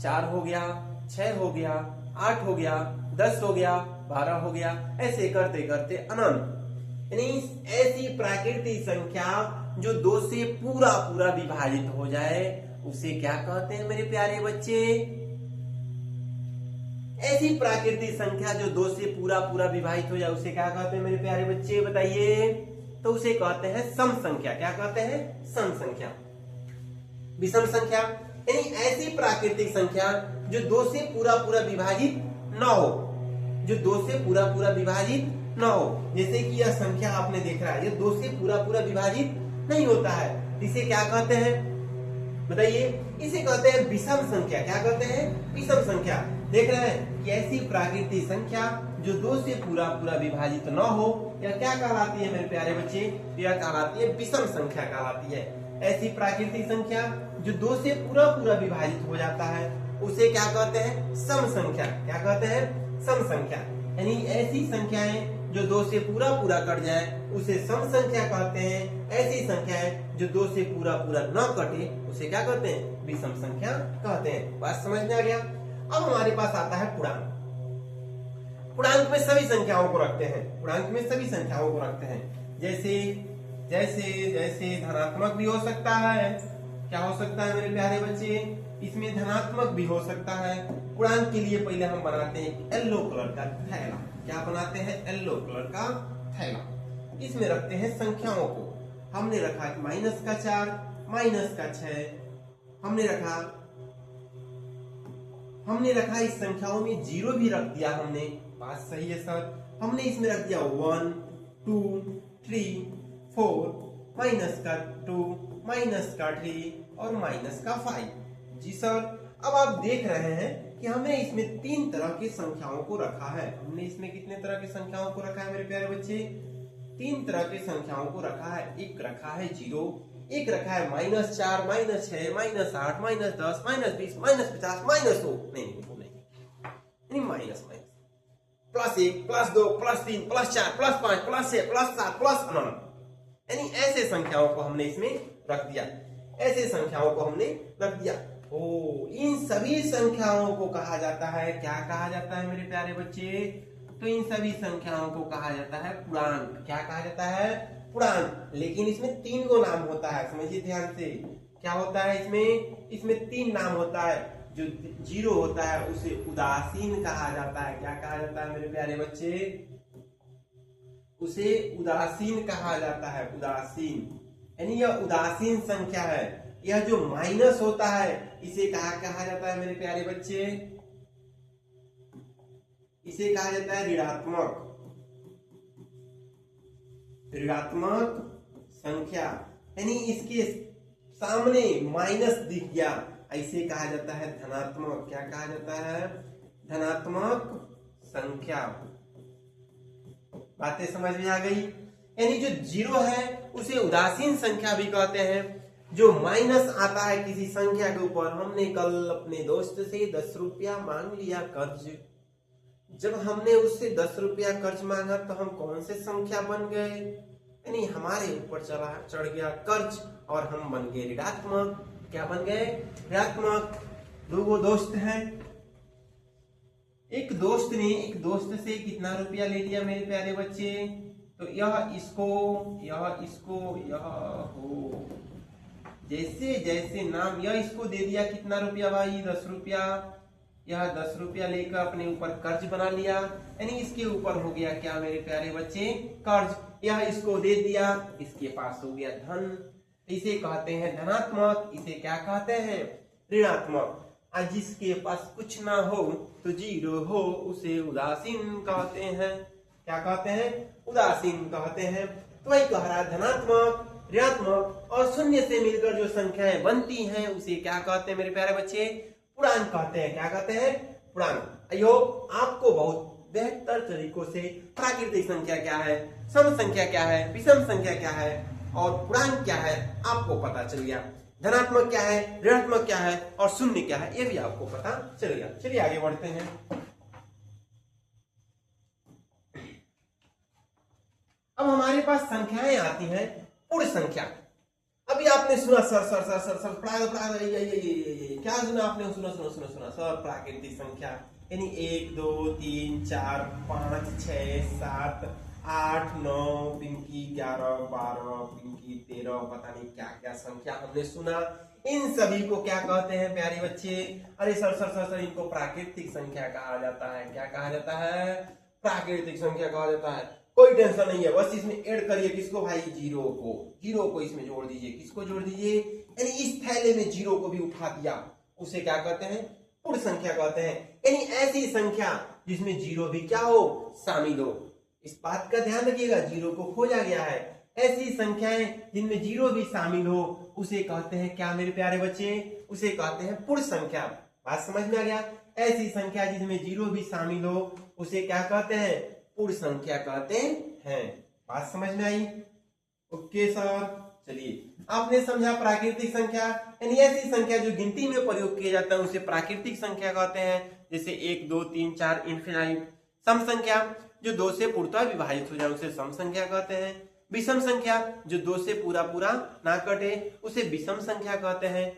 4 हो गया, 6 हो गया, 8 हो गया, 10 हो गया, 12 हो गया, ऐसे करते करते अनंत। यानी ऐसी प्राकृतिक संख्या जो 2 से पूरा पूरा विभाजित हो जाए उसे क्या कहते हैं मेरे प्यारे बच्चे? ऐसी प्राकृतिक संख्या जो 2 से पूरा पूरा विभाजित हो जाए उसे क्या कहते हैं मेरे प्यारे बच्चे? बताइए। तो उसे कहते हैं सम संख्या। क्या कहते हैं? सम संख्या। विषम संख्या यानी ऐसी प्राकृतिक संख्या जो 2 से पूरा पूरा विभाजित न हो, जो 2 से पूरा पूरा विभाजित न हो। जैसे कि यह संख्या आपने देख रहा है, ये 2 से पूरा पूरा विभाजित नहीं होता है, इसे क्या कहते हैं? बताइए। इसे कहते हैं विषम संख्या। क्या कहते हैं? विषम संख्या। देख रहे हैं कि ऐसी प्राकृतिक संख्या जो 2 से पूरा पूरा विभाजित न हो, यह क्या कहलाती है मेरे प्यारे बच्चे? यह कहलाती है विषम संख्या कहलाती है। ऐसी प्राकृतिक संख्या जो 2 से पूरा पूरा विभाजित हो जाता है उसे क्या कहते हैं? सम संख्या। क्या कहते हैं? सम संख्या। यानी ऐसी संख्याएं जो 2 से पूरा पूरा कट जाए उसे सम संख्या कहते हैं। ऐसी संख्याएं जो 2 से पूरा पूरा न कटे उसे क्या कहते हैं? विषम संख्या कहते हैं। बात समझ में आ गया? अब हमारे पास आता है पूर्णांक। पूर्णांक में सभी संख्याओं को रखते हैं। पूर्णांक में सभी संख्याओं को रखते हैं। जैसे जैसे जैसे धनात्मक भी हो सकता है। क्या हो सकता है मेरे प्यारे बच्चे? इसमें धनात्मक भी हो सकता है। पूर्णांक के लिए पहले हम बनाते हैं येलो कलर का थैला। क्या बनाते हैं? येलो कलर का थैला। इसमें रखते हैं संख्याओं को। हमने रखा -4, -6। हमने रखा इस संख्याओं में 0 भी रख दिया हमने। बात सही है सर। हमने इसमें रख दिया 1, 2, 3, 4, -2, -3 और -5। जी सर। अब आप देख रहे हैं कि हमने इसमें 3 तरह की संख्याओं को रखा है। हमने इसमें कितने तरह की संख्याओं को रखा है मेरे प्यारे बच्चे? 3 तरह की संख्याओं को रखा है। एक रखा है 0, एक रखा है -4, -6, -8, -10, -20, -50, -100। नहीं वो नहीं माइनस +1, +2, +3, +4, +5, +6, +7, +9। यानी ऐसे संख्याओं को हमने इसमें रख दिया। ऐसे संख्याओं को हमने रख दिया। इन सभी संख्याओं को कहा जाता है, क्या कहा जाता है मेरे प्यारे बच्चे? तो इन सभी संख्याओं को कहा जाता है पूर्णांक। क्या कहा जाता है? पूर्णांक। लेकिन इसमें 3 गो नाम होता है, समझिए ध्यान से। क्या होता है इसमें? इसमें 3 नाम होता है। जो 0 होता है उसे उदासीन कहा जाता है। क्या कहा जाता है मेरे प्यारे बच्चे? उसे उदासीन कहा जाता है, उदासीन, यानी यह उदासीन संख्या है। यह जो माइनस होता है इसे कहा जाता है मेरे प्यारे बच्चे, इसे कहा जाता है ऋणात्मक, ऋणात्मक संख्या, यानी इसके सामने माइनस दिख गया, ऐसे कहा जाता है धनात्मक। क्या कहा जाता है? धनात्मक संख्या। बातें समझ में आ गई? यानी जो जीरो है उसे उदासीन संख्या भी कहते हैं। जो माइनस आता है किसी संख्या के ऊपर, हमने कल अपने दोस्त से 10 रुपया मांग लिया कर्ज, जब हमने उससे 10 रुपया कर्ज मांगा तो हम कौन से संख्या बन गए? यानी हमारे ऊपर चढ़ गया कर्ज और हम बन गए ऋणात्मक। क्या बन गए? ऋणात्मक। दो दोस्त हैं, एक दोस्त ने एक दोस्त से कितना रुपया ले लिया मेरे प्यारे बच्चे? तो यह इसको, यह हो, जैसे जैसे नाम, यह इसको दे दिया कितना रुपया भाई? 10 रुपया। यह 10 रुपया लेकर अपने ऊपर कर्ज बना लिया, यानी इसके ऊपर हो गया क्या मेरे प्यारे बच्चे? कर्ज। यह इसको दे दिया, इसके पास हो गया धन, इसे कहते हैं धनात्मक। इसे क्या कहते हैं? ऋणात्मक। और जिसके पास कुछ ना हो तो जीरो हो उसे उदासीन कहते हैं। क्या कहते हैं? उदासीन कहते हैं। तो वही कह रहा है, धनात्मक, ऋणात्मक और शून्य से मिलकर जो संख्याएं बनती हैं उसे क्या कहते हैं मेरे प्यारे बच्चे? पूर्णांक कहते हैं। क्या कहते हैं? पूर्णांक। अयो आपको बहुत बेहतर तरीकों से प्राकृतिक संख्या क्या है, सम संख्या क्या है, विषम संख्या क्या है और पूर्णांक क्या है आपको पता चल गया। धनात्मक क्या है, ऋणात्मक क्या है और शून्य क्या है, ये भी आपको पता चल गया। चलिए आगे बढ़ते हैं। अब हमारे पास संख्याएं आती हैं पूर्ण संख्या। अभी आपने सुना sir sir sir sir sir ये क्या सुना आपने? सुना सर, प्राकृतिक संख्या यानी 1 2 3 4 5 6 7 8 9 पिंकी 11 12 पिंकी 13, पता नहीं क्या क्या संख्या हमने सुना। इन सभी को क्या कहते हैं प्यारे बच्चे? अरे सर सर सर सर इनको प्राकृतिक संख्या कहा जाता है। क्या कहा जाता है? प्राकृतिक संख्या कहा जाता है। कोई टेंशन नहीं है, बस इसमें ऐड करिए किसको भाई? जीरो को। जीरो को इसमें जोड़ दीजिए। किसको जोड़ दीजिए? यानी इस थैले में जीरो को भी उठा दिया, उसे क्या कहते हैं? पूर्ण संख्या कहते हैं। यानी ऐसी संख्या जिसमें जीरो भी क्या हो? शामिल हो। इस बात का ध्यान रखिएगा, जीरो को खोजा गया है। ऐसी संख्याएं जिनमें जीरो भी शामिल हो उसे कहते हैं क्या मेरे प्यारे बच्चे? उसे कहते हैं पूर्ण संख्या। बात समझ में आ गया? ऐसी संख्या जिसमें जीरो भी शामिल हो उसे क्या कहते हैं? पूर्ण संख्या कहते हैं। बात समझ में आई? Okay sir. चलिए, आपने समझा प्राकृतिक संख्या यानी ऐसी संख्या जो गिनती में प्रयोग किया जाता है उसे प्राकृतिक संख्या कहते हैं। जैसे 1 2 3 4 इनफिनाइट। सम संख्या जो 2 से पूर्णतः विभाजित हो जाए उसे सम संख्या कहते हैं। विषम संख्या जो 2 से पूरा पूरा ना कटे उसे विषम संख्या कहते हैं।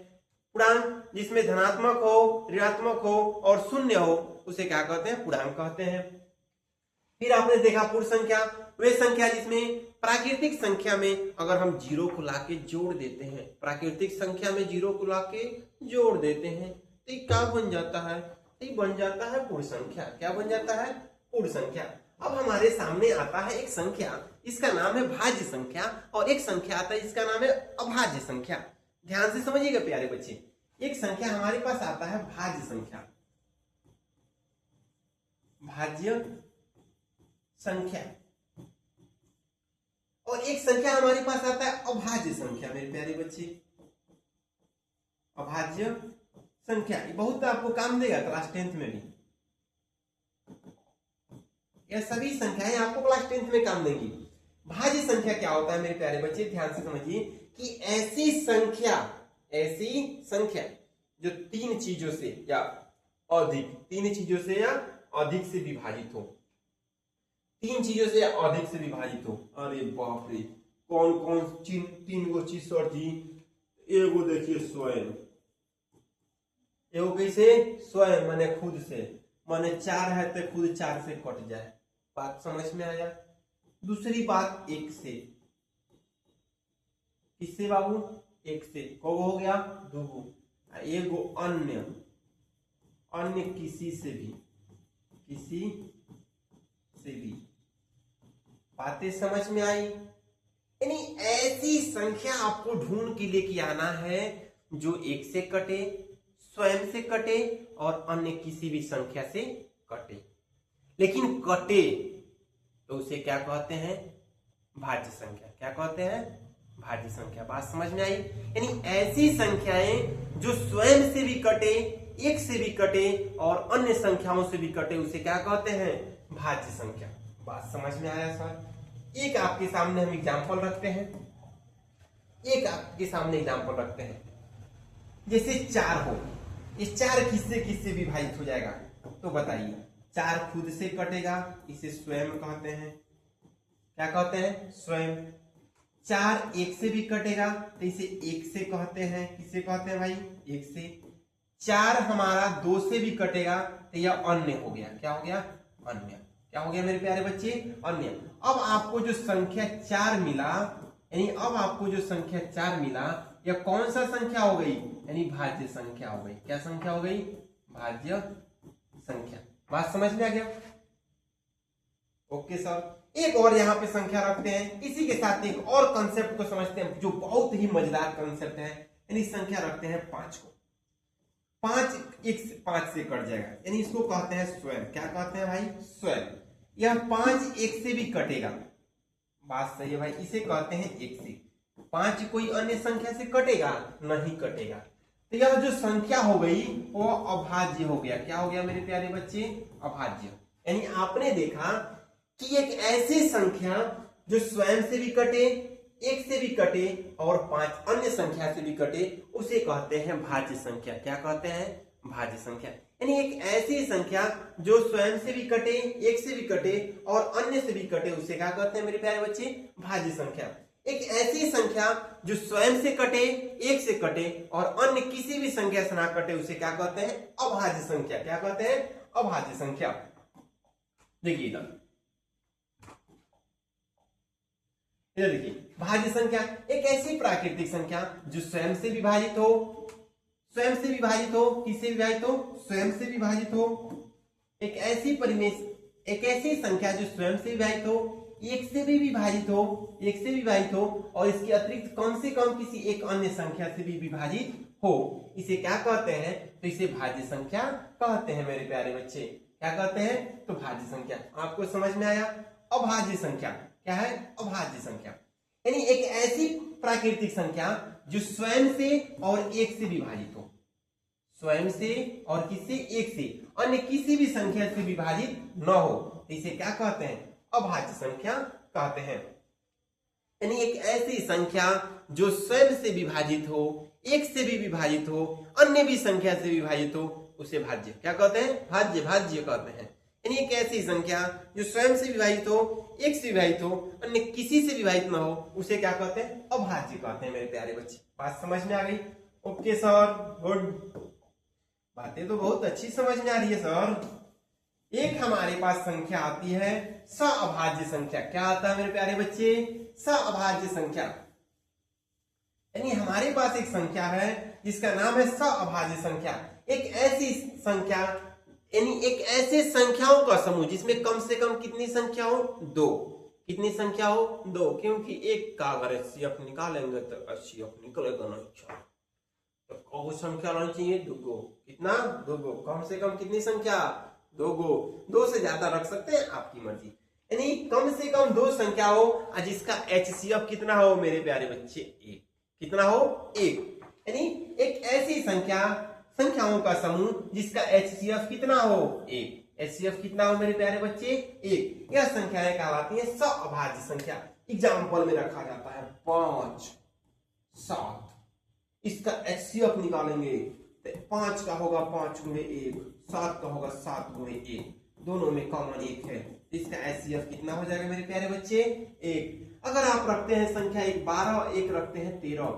पूर्णांक जिसमें धनात्मक हो, ऋणात्मक हो और शून्य हो उसे क्या कहते हैं? पूर्णांक कहते हैं। फिर आपने देखा पूर्ण संख्या, वे संख्या जिसमें प्राकृतिक संख्या में अगर हम जीरो को लाके जोड़ देते हैं, प्राकृतिक संख्या में जीरो को लाके जोड़ देते हैं तो ये क्या बन जाता है? ये बन जाता है पूर्ण संख्या। क्या बन जाता है? पूर्ण संख्या। अब हमारे सामने आता है एक संख्या, इसका नाम है भाज्य संख्या, और एक संख्या आता है इसका नाम है अभाज्य संख्या। ध्यान से समझिएगा प्यारे बच्चे, एक संख्या हमारे पास आता है भाज्य संख्या, भाज्य संख्या, और एक संख्या हमारे पास आता है अभाज्य संख्या। मेरे प्यारे बच्चे, अभाज्य संख्या ये बहुत आपको काम देगा क्लास 10th में भी। यह सभी संख्याएं आपको क्लास 10th में काम देंगी। भाज्य संख्या क्या होता है मेरे प्यारे बच्चे? ध्यान से समझिए कि ऐसी संख्या जो तीन चीजों से या अधिक से विभाजित हो, तीन चीजों से या अधिक से विभाजित हो। अरे बाप रे, कौन कौन तीन गो चीज सर जी? एगो देखिए स्वयं, एगो कैसे? स्वयं माने खुद से, माने 4 है तो खुद 4 से कट जाए। बात समझ में आया? दूसरी बात एक से, किससे बाबू? एक से। कौ हो गया? दो। एगो अन्य, अन्य किसी से भी, किसी से भी। बातें समझ में आई? यानी ऐसी संख्या आपको ढूंढ के लेके आना है जो एक से कटे, स्वयं से कटे और अन्य किसी भी संख्या से कटे। लेकिन कटे तो उसे क्या कहते हैं? भाज्य संख्या। क्या कहते हैं? भाज्य संख्या। बात समझ में आई? यानी ऐसी संख्याएं जो स्वयं से भी कटे, एक से भी कटे और अन्य संख्याओं से भी कटे, उसे क्या कहते हैं? भाज्य संख्या। बात समझ में आया सर? एक आपके सामने हम एग्जाम्पल रखते हैं, एक आपके सामने एग्जाम्पल रखते हैं। जैसे 4 हो, ये 4 किससे किससे विभाजित हो जाएगा? तो बताइए। 4 खुद से कटेगा, इसे स्वयं कहते हैं। क्या कहते हैं? स्वयं। 4 एक से भी कटेगा तो इसे एक से कहते हैं। किसे कहते हैं भाई? एक से। 4 हमारा 2 से भी कटेगा तो यह अन्य हो गया। क्या हो गया? अन्य। क्या हो गया मेरे प्यारे बच्चे? अन्य। अब आपको जो संख्या 4 मिला, यानी अब आपको जो संख्या 4 मिला, यह कौन सा संख्या हो गई? यानी भाज्य संख्या हो गई। क्या संख्या हो गई? भाज्य संख्या। बात समझ में आ गया? Okay sir. एक और यहाँ पे संख्या रखते हैं, इसी के साथ एक और कंसेप्ट को समझते हैं जो बहुत ही मजेदार कंसेप्ट है। यानी संख्या रखते हैं 5 को। 5 से कट जाएगा, यानी इसको कहते हैं स्वयं। क्या कहते हैं भाई? स्वयं। यह 5 एक से भी कटेगा। बात सही है भाई, इसे कहते हैं एक से। 5 कोई अन्य संख्या से कटेगा? नहीं कटेगा। तो यह जो संख्या हो गई वो अभाज्य हो गया। क्या हो गया मेरे प्यारे बच्चे? अभाज्य। यानी आपने देखा कि एक ऐसी संख्या जो स्वयं से भी कटे, एक से भी कटे और 5 अन्य संख्या से भी कटे, उसे कहते हैं भाज्य संख्या। क्या कहते हैं? भाज्य संख्या। यानी एक ऐसी संख्या जो स्वयं से भी कटे, एक से भी कटे और अन्य से भी कटे, उसे क्या कहते हैं मेरे प्यारे बच्चे? भाज्य संख्या। एक ऐसी संख्या जो स्वयं से कटे, एक से कटे और अन्य किसी भी संख्या से ना कटे, उसे क्या कहते हैं? अभाज्य संख्या। क्या कहते हैं? अभाज्य संख्या। देखिए इधर देखिए, भाज्य संख्या एक ऐसी प्राकृतिक संख्या जो स्वयं से विभाजित हो, स्वयं से विभाजित हो, किससे विभाजित हो? स्वयं से विभाजित हो। एक ऐसी संख्या जो स्वयं से विभाजित हो, एक से भी विभाजित हो, एक से विभाजित हो और इसके अतिरिक्त कम से कम किसी एक अन्य संख्या से भी विभाजित हो, इसे क्या कहते हैं? तो इसे भाज्य संख्या कहते हैं मेरे प्यारे बच्चे। क्या कहते हैं? तो भाज्य संख्या। आपको समझ में आया? अभाज्य संख्या क्या है? अभाज्य संख्या यानी एक ऐसी प्राकृतिक संख्या जो स्वयं से और एक से विभाजित हो, स्वयं से और किससे? एक से, अन्य किसी भी संख्या से विभाजित न हो, इसे क्या कहते हैं? अभाज्य संख्या कहते हैं। यानी एक ऐसी संख्या जो स्वयं से विभाजित हो, एक से भी विभाजित हो, अन्य भी संख्या से विभाजित हो, उसे भाज्य क्या कहते हैं? भाज्य। भाज्य कहते हैं। यानी एक ऐसी संख्या जो स्वयं से विभाजित हो, एक से विभाजित हो, अन्य किसी से विभाजित न हो, उसे क्या कहते हैं? अभाज्य कहते हैं मेरे प्यारे बच्चे। बात समझ में आ गई? Okay sir, good. बातें तो बहुत अच्छी समझ में आ रही है सर। एक हमारे पास संख्या आती है सअभाज्य संख्या। क्या आता है मेरे प्यारे बच्चे? सअभाज्य संख्या। यानी हमारे पास एक संख्या है जिसका नाम है सअभाज्य संख्या। एक ऐसी संख्या, यानी एक ऐसे संख्याओं का समूह जिसमें कम से कम कितनी संख्या हो? 2। कितनी संख्या हो? 2। क्योंकि एक का अगर HCF निकालेंगे तो HCF निकलेगा नहीं। तो संख्या लानी चाहिए 2। कितना? 2। कम से कम कितनी संख्या? 2। 2 से ज्यादा रख सकते हैं, आपकी मर्जी। यानी कम से कम 2 संख्या हो और जिसका HCF कितना हो मेरे प्यारे बच्चे? 1। कितना हो? 1। यानी एक ऐसी संख्याओं का समूह जिसका HCF कितना हो? 1। HCF कितना हो मेरे प्यारे बच्चे? 1। यह संख्याएं कहलाती है सअभाज्य संख्या। एग्जाम्पल में रखा जाता है 5, 7। इसका HCF निकालेंगे तो 5 का होगा 5 गुणे 1, 7 का होगा 7 गुणे 1, दोनों में कॉमन 1 है। इसका HCF कितना हो जाएगा मेरे प्यारे बच्चे? 1। अगर आप रखते हैं संख्या 1 12, 1 रखते हैं 13,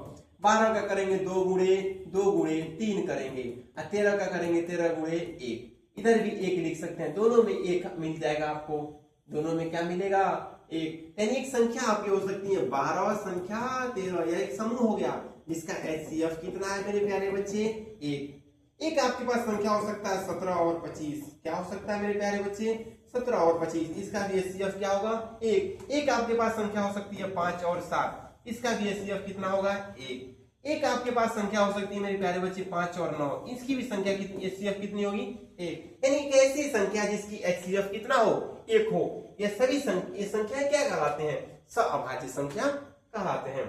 12 का करेंगे 2 गुणे 3 करेंगे और 13 का करेंगे 13 गुणे 1। इधर भी 1 लिख सकते हैं, दोनों में 1 मिल जाएगा आपको। दोनों में क्या मिलेगा? 1। यानी एक संख्या आपकी हो सकती है 12 संख्या 13, यह एक समूह हो गया जिसका HCF कितना है मेरे प्यारे बच्चे? 1। एक आपके पास संख्या हो सकता है 17 और 25। क्या हो सकता है मेरे प्यारे बच्चे? 17 और 25, इसका भी HCF क्या होगा 1। एक आपके पास संख्या हो सकती है 5 और 7, इसका भी HCF कितना होगा 1। एक आपके पास संख्या हो सकती है मेरे प्यारे बच्चे 5 और 9, इसकी भी संख्या कितनी HCF कितनी होगी 1। यानी एक ऐसी संख्या जिसकी HCF कितना हो 1 हो, ये सभी ये संख्या क्या कहलाते हैं, सअभाज्य संख्या कहलाते हैं।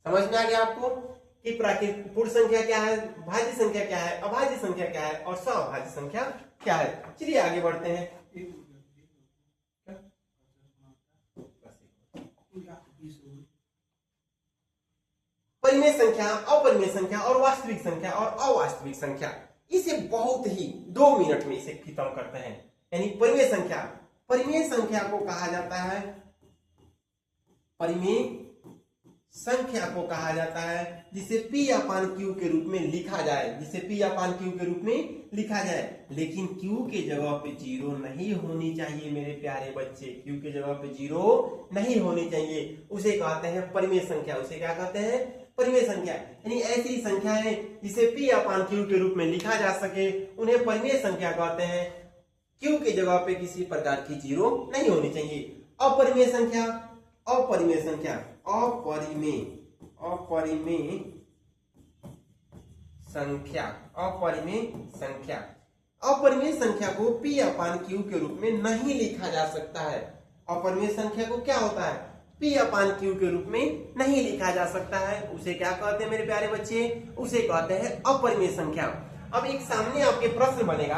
समझ में आ गया आपको कि प्राकृतिक पूर्ण संख्या क्या है, भाज्य संख्या क्या है, अभाज्य संख्या क्या है और सअभाज्य संख्या क्या है। चलिए आगे बढ़ते हैं। परिमेय संख्या, अपरिमेय संख्या और वास्तविक संख्या और अवास्तविक संख्या, इसे बहुत ही 2 मिनट में इसे खत्म करते हैं। यानी परिमेय संख्या, परिमेय संख्या को कहा जाता है, परिमेय संख्या को कहा जाता है जिसे P अपान Q के रूप में लिखा जाए, जिसे P अपान Q के रूप में लिखा जाए, लेकिन Q के जगह पे 0 नहीं होनी चाहिए मेरे प्यारे बच्चे, Q के जगह पे 0 नहीं होनी चाहिए, उसे कहते हैं परिमेय संख्या। उसे क्या कहते हैं, परिमेय संख्या। यानी ऐसी संख्याएं जिसे P अपान Q के रूप में लिखा जा सके उन्हें परिमेय संख्या कहते हैं। Q के जगह पे किसी प्रकार की 0 नहीं होनी चाहिए। अपरिमेय संख्या, अपरिमेय संख्या, अपरिमेय संख्या, अपरिमेय संख्या, अपरिमेय संख्या को P अपान Q के रूप में नहीं लिखा जा सकता है। अपरिमेय संख्या को क्या होता है, P अपान Q के रूप में नहीं लिखा जा सकता है, उसे क्या कहते हैं मेरे प्यारे बच्चे, उसे कहते हैं अपरिमेय संख्या। अब एक सामने आपके प्रश्न बनेगा,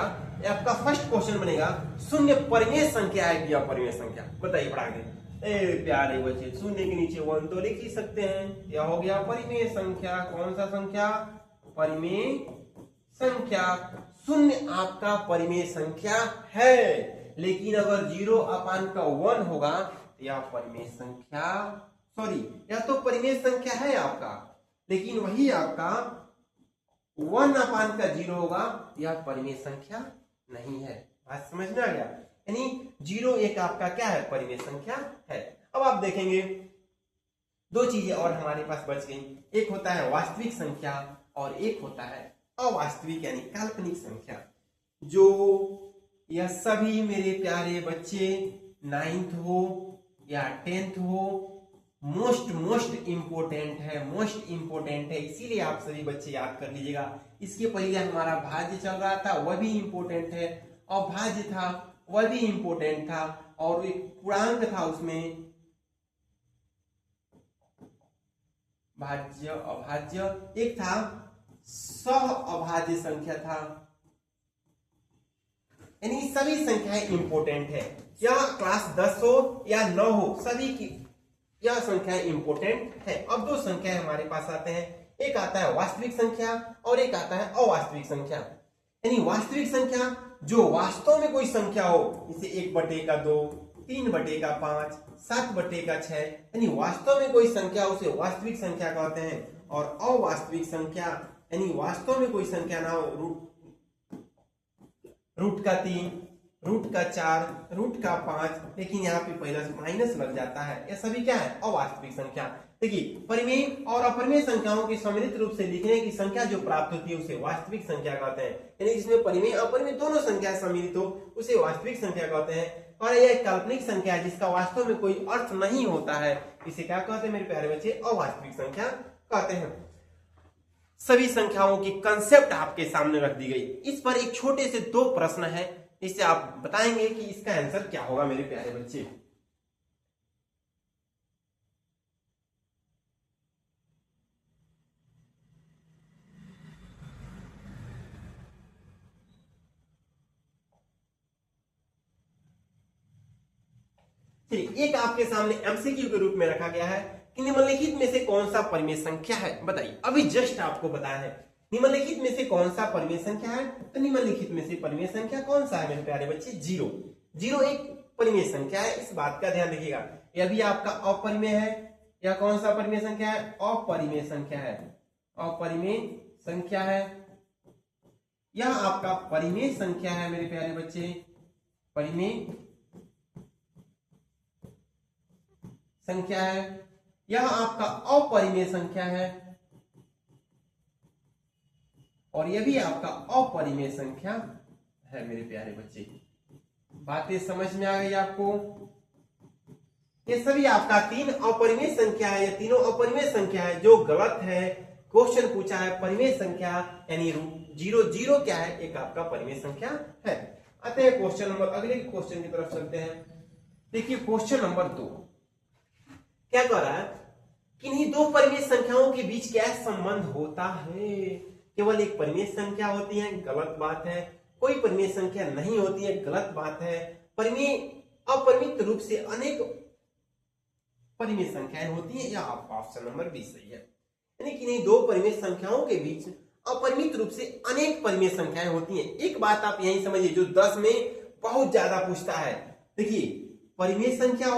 आपका फर्स्ट क्वेश्चन बनेगा, शून्य परिमेय संख्या है कि अपरिमेय संख्या, बताइए पढ़ा के। प्यारे बच्चे शून्य के नीचे 1 तो लिख ही सकते हैं, यह हो गया परिमेय संख्या। कौन सा संख्या, परिमेय संख्या। शून्य आपका परिमेय संख्या है, लेकिन अगर 0 अपान का 1 होगा तो यह परिमेय संख्या, सॉरी यह तो परिमेय संख्या है आपका, लेकिन वही आपका 1 अपान का 0 होगा, यह परिमेय संख्या नहीं है। बात समझ में आ गया। यानी 0 एक आपका क्या है, परिमेय संख्या है। अब आप देखेंगे 2 चीजें और हमारे पास बच गई, एक होता है वास्तविक संख्या और एक होता है अवास्तविक यानी काल्पनिक संख्या, जो यह सभी मेरे प्यारे बच्चे 9th हो या 10th हो, मोस्ट इंपोर्टेंट है, मोस्ट इंपोर्टेंट है, इसीलिए आप सभी बच्चे याद कर लीजिएगा। इसके पहले हमारा भाज्य चल रहा था, वह भी इंपोर्टेंट है, और भाज्य था वह भी इंपोर्टेंट था, और एक पूर्णांक था उसमें, भाज्य अभाज्य, एक था सह अभाज्य संख्या था। यानी सभी संख्याएं इंपोर्टेंट है, या क्लास 10 हो या 9 हो, सभी की यह संख्याएं इंपोर्टेंट है। अब 2 संख्याएं हमारे पास आते हैं, एक आता है वास्तविक संख्या और एक आता है अवास्तविक संख्या। यानी वास्तविक संख्या जो वास्तव में कोई संख्या हो, जैसे 1/2, 3/5, 7/6, यानी वास्तव में कोई संख्या उसे वास्तविक संख्या कहते हैं। और अवास्तविक संख्या यानी वास्तव में कोई संख्या ना हो, रूट का 3, रूट का 4, रूट का 5, लेकिन यहाँ पे पहला माइनस लग जाता है, यह सभी क्या है, अवास्तविक संख्या। देखिए परिमेय और अपरिमेय संख्याओं की सम्मिलित रूप से लिखने की संख्या जो प्राप्त होती है उसे वास्तविक संख्या कहते हैं। यानी जिसमें परिमेय अपरिमेय दोनों संख्या सम्मिलित हो उसे वास्तविक संख्या कहते हैं। और यह एक काल्पनिक संख्या है जिसका वास्तव में कोई अर्थ नहीं होता है, इसे क्या कहते हैं मेरे प्यारे बच्चे, अवास्तविक संख्या कहते हैं। सभी संख्याओं की कंसेप्ट आपके सामने रख दी गई। इस पर एक छोटे से 2 प्रश्न है, इससे आप बताएंगे कि इसका आंसर क्या होगा मेरे प्यारे बच्चे। एक आपके सामने एमसीक्यू के रूप में रखा गया है कि निम्नलिखित में से कौन सा परिमेय संख्या है, बताइए। अभी जस्ट आपको बताया है निम्नलिखित में से कौन सा परिमेय संख्या है, तो निम्नलिखित में से परिमेय संख्या कौन सा है मेरे प्यारे बच्चे, 0। 0 एक परिमेय संख्या है, इस बात का ध्यान रखिएगा। यह भी आपका अपरिमेय है, यह कौन सा परिमेय संख्या है, अपरिमेय संख्या है, अपरिमेय संख्या है। यह आपका परिमेय संख्या है मेरे प्यारे बच्चे, परिमेय संख्या है। यह आपका अपरिमेय संख्या है, और ये भी आपका अपरिमेय संख्या है मेरे प्यारे बच्चे। बातें समझ में आ गई आपको? ये सभी आपका 3 अपरिमेय संख्या है, ये तीनों अपरिमेय संख्या है। जो गलत है, क्वेश्चन पूछा है परिमेय संख्या यानी 0 क्या है, एक आपका परिमेय संख्या है। आते हैं क्वेश्चन नंबर, अगले क्वेश्चन की तरफ चलते हैं। देखिए क्वेश्चन नंबर 2 क्या कह रहा है, किन्हीं दो परिमेय संख्याओं के बीच क्या संबंध होता है? केवल एक परिमेय संख्या होती है, गलत बात है। कोई परिमेय संख्या नहीं होती है, गलत बात है। परिमेय अपरिमित रूप से अनेक परिमेय संख्याएं होती है, या आपका ऑप्शन नंबर 20 सही है। यानी किन्हीं दो परिमेय संख्याओं के बीच अपरिमित रूप से अनेक परिमेय संख्याएं होती हैं। एक बात आप यही समझिए जो 10 में बहुत ज्यादा पूछता है। देखिए परिमेय संख्या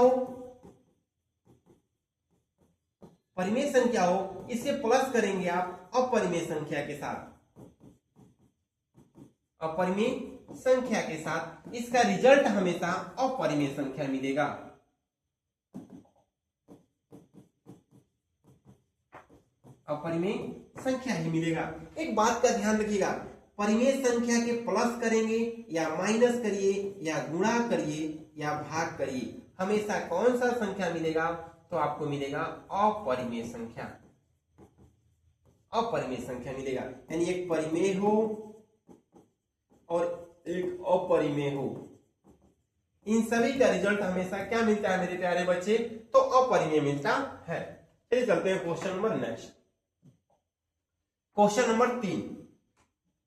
हो, इसे प्लस करेंगे आप अपरिमेय संख्या के साथ, अपरिमेय संख्या के साथ, इसका रिजल्ट हमेशा अपरिमेय संख्या मिलेगा। अपरिमेय संख्या ही मिलेगा। एक बात का ध्यान रखिएगा, परिमेय संख्या के प्लस करेंगे या माइनस करिए या गुणा करिए या भाग करिए, हमेशा कौन सा संख्या मिलेगा? तो आपको मिलेगा अपरिमेय संख्या। अपरिमेय संख्या मिलेगा, यानी एक परिमेय हो और एक अपरिमेय हो, इन सभी का रिजल्ट हमेशा क्या मिलता है मेरे प्यारे बच्चे? तो अपरिमेय मिलता है। चलिए चलते हैं question number next. Question number 3।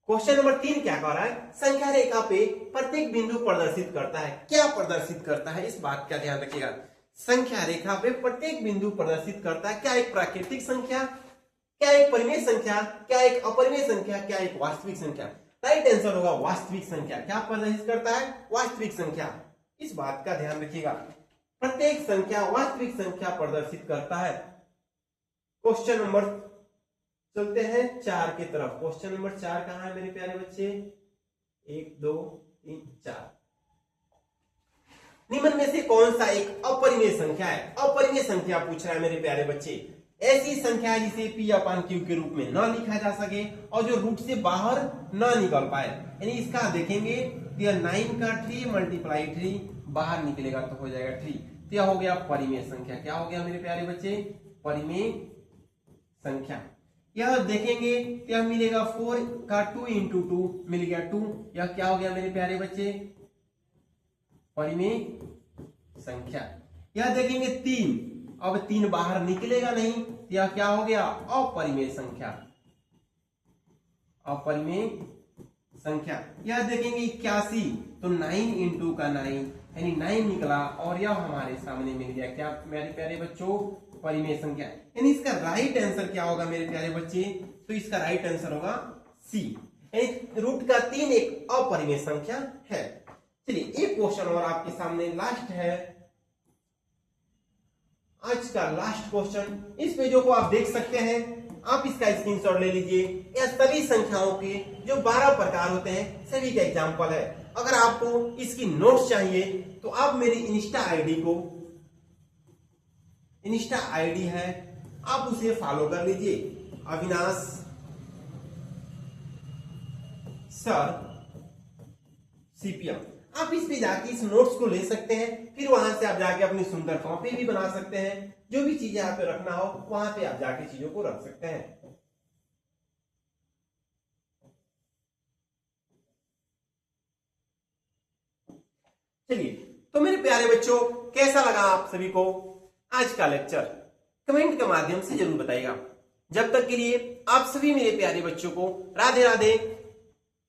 Question number 3 क्या कह रहा है, संख्या रेखा पे प्रत्येक बिंदु प्रदर्शित करता है। क्या प्रदर्शित करता है, इस बात का ध्यान रखिएगा। संख्या रेखा पे प्रत्येक बिंदु प्रदर्शित करता है। क्या एक प्राकृतिक संख्या, क्या एक परिमेय संख्या, क्या एक अपरिमेय संख्या, क्या एक वास्तविक संख्या? राइट आंसर होगा वास्तविक संख्या। क्या प्रदर्शित करता है? वास्तविक संख्या। इस बात का ध्यान रखिएगा, प्रत्येक संख्या वास्तविक संख्या प्रदर्शित करता है। क्वेश्चन नंबर चलते हैं 4 की तरफ। क्वेश्चन नंबर 4 कहां है मेरे प्यारे बच्चे? 1 2 3 4। निम्न में से कौन सा एक अपरिमेय संख्या है? अपरिमेय संख्या पूछ रहा है मेरे प्यारे बच्चे। ऐसी संख्या है जिसे P/Q के रूप में न लिखा जा सके और जो रूट से बाहर न निकल पाए। यानी इसका देखेंगे 9 का 3 × 3 बाहर निकलेगा तो हो जाएगा 3। तो यह हो गया परिमेय संख्या। क्या हो गया मेरे प्यारे बच्चे? परिमेय संख्या। यह देखेंगे यह मिलेगा 4 का 2 × 2 मिल गया 2। यह क्या हो गया मेरे प्यारे बच्चे? परिमेय संख्या। यह देखेंगे 3, अब 3 बाहर निकलेगा नहीं, यह क्या हो गया? अपरिमेय संख्या। अपरिमेय संख्या। यह देखेंगे 81, तो 9 × 9 यानी 9 निकला और यह हमारे सामने मिल गया। क्या मेरे प्यारे बच्चों? परिमेय संख्या। यानी इसका राइट आंसर क्या होगा मेरे प्यारे बच्चे? तो इसका राइट आंसर होगा सी। रूट का 3 एक अपरिमेय संख्या है। चलिए एक क्वेश्चन और आपके सामने लास्ट है, आज का लास्ट क्वेश्चन। इस पेजों को आप देख सकते हैं, आप इसका स्क्रीनशॉट ले लीजिए। यह सभी संख्याओं के जो 12 प्रकार होते हैं सभी का एग्जाम्पल है। अगर आपको इसकी नोट्स चाहिए तो आप मेरी इंस्टा आईडी है, आप उसे फॉलो कर लीजिए, अविनाश सर CPM। आप इस पे जाके इस नोट्स को ले सकते हैं, फिर वहां से आप जाके अपनी सुंदर कॉपी भी बना सकते हैं। जो भी चीजें यहाँ पे रखना हो वहां पे आप जाके चीजों को रख सकते हैं। चलिए तो मेरे प्यारे बच्चों, कैसा लगा आप सभी को आज का लेक्चर? कमेंट के माध्यम से जरूर बताइएगा। जब तक के लिए आप सभी मेरे प्यारे बच्चों को राधे राधे।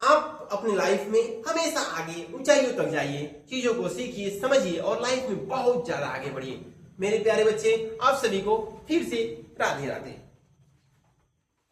आप अपनी लाइफ में हमेशा आगे ऊंचाइयों तक जाइए, चीजों को सीखिए, समझिए और लाइफ में बहुत ज्यादा आगे बढ़िए। मेरे प्यारे बच्चे, आप सभी को फिर से राधे राधे।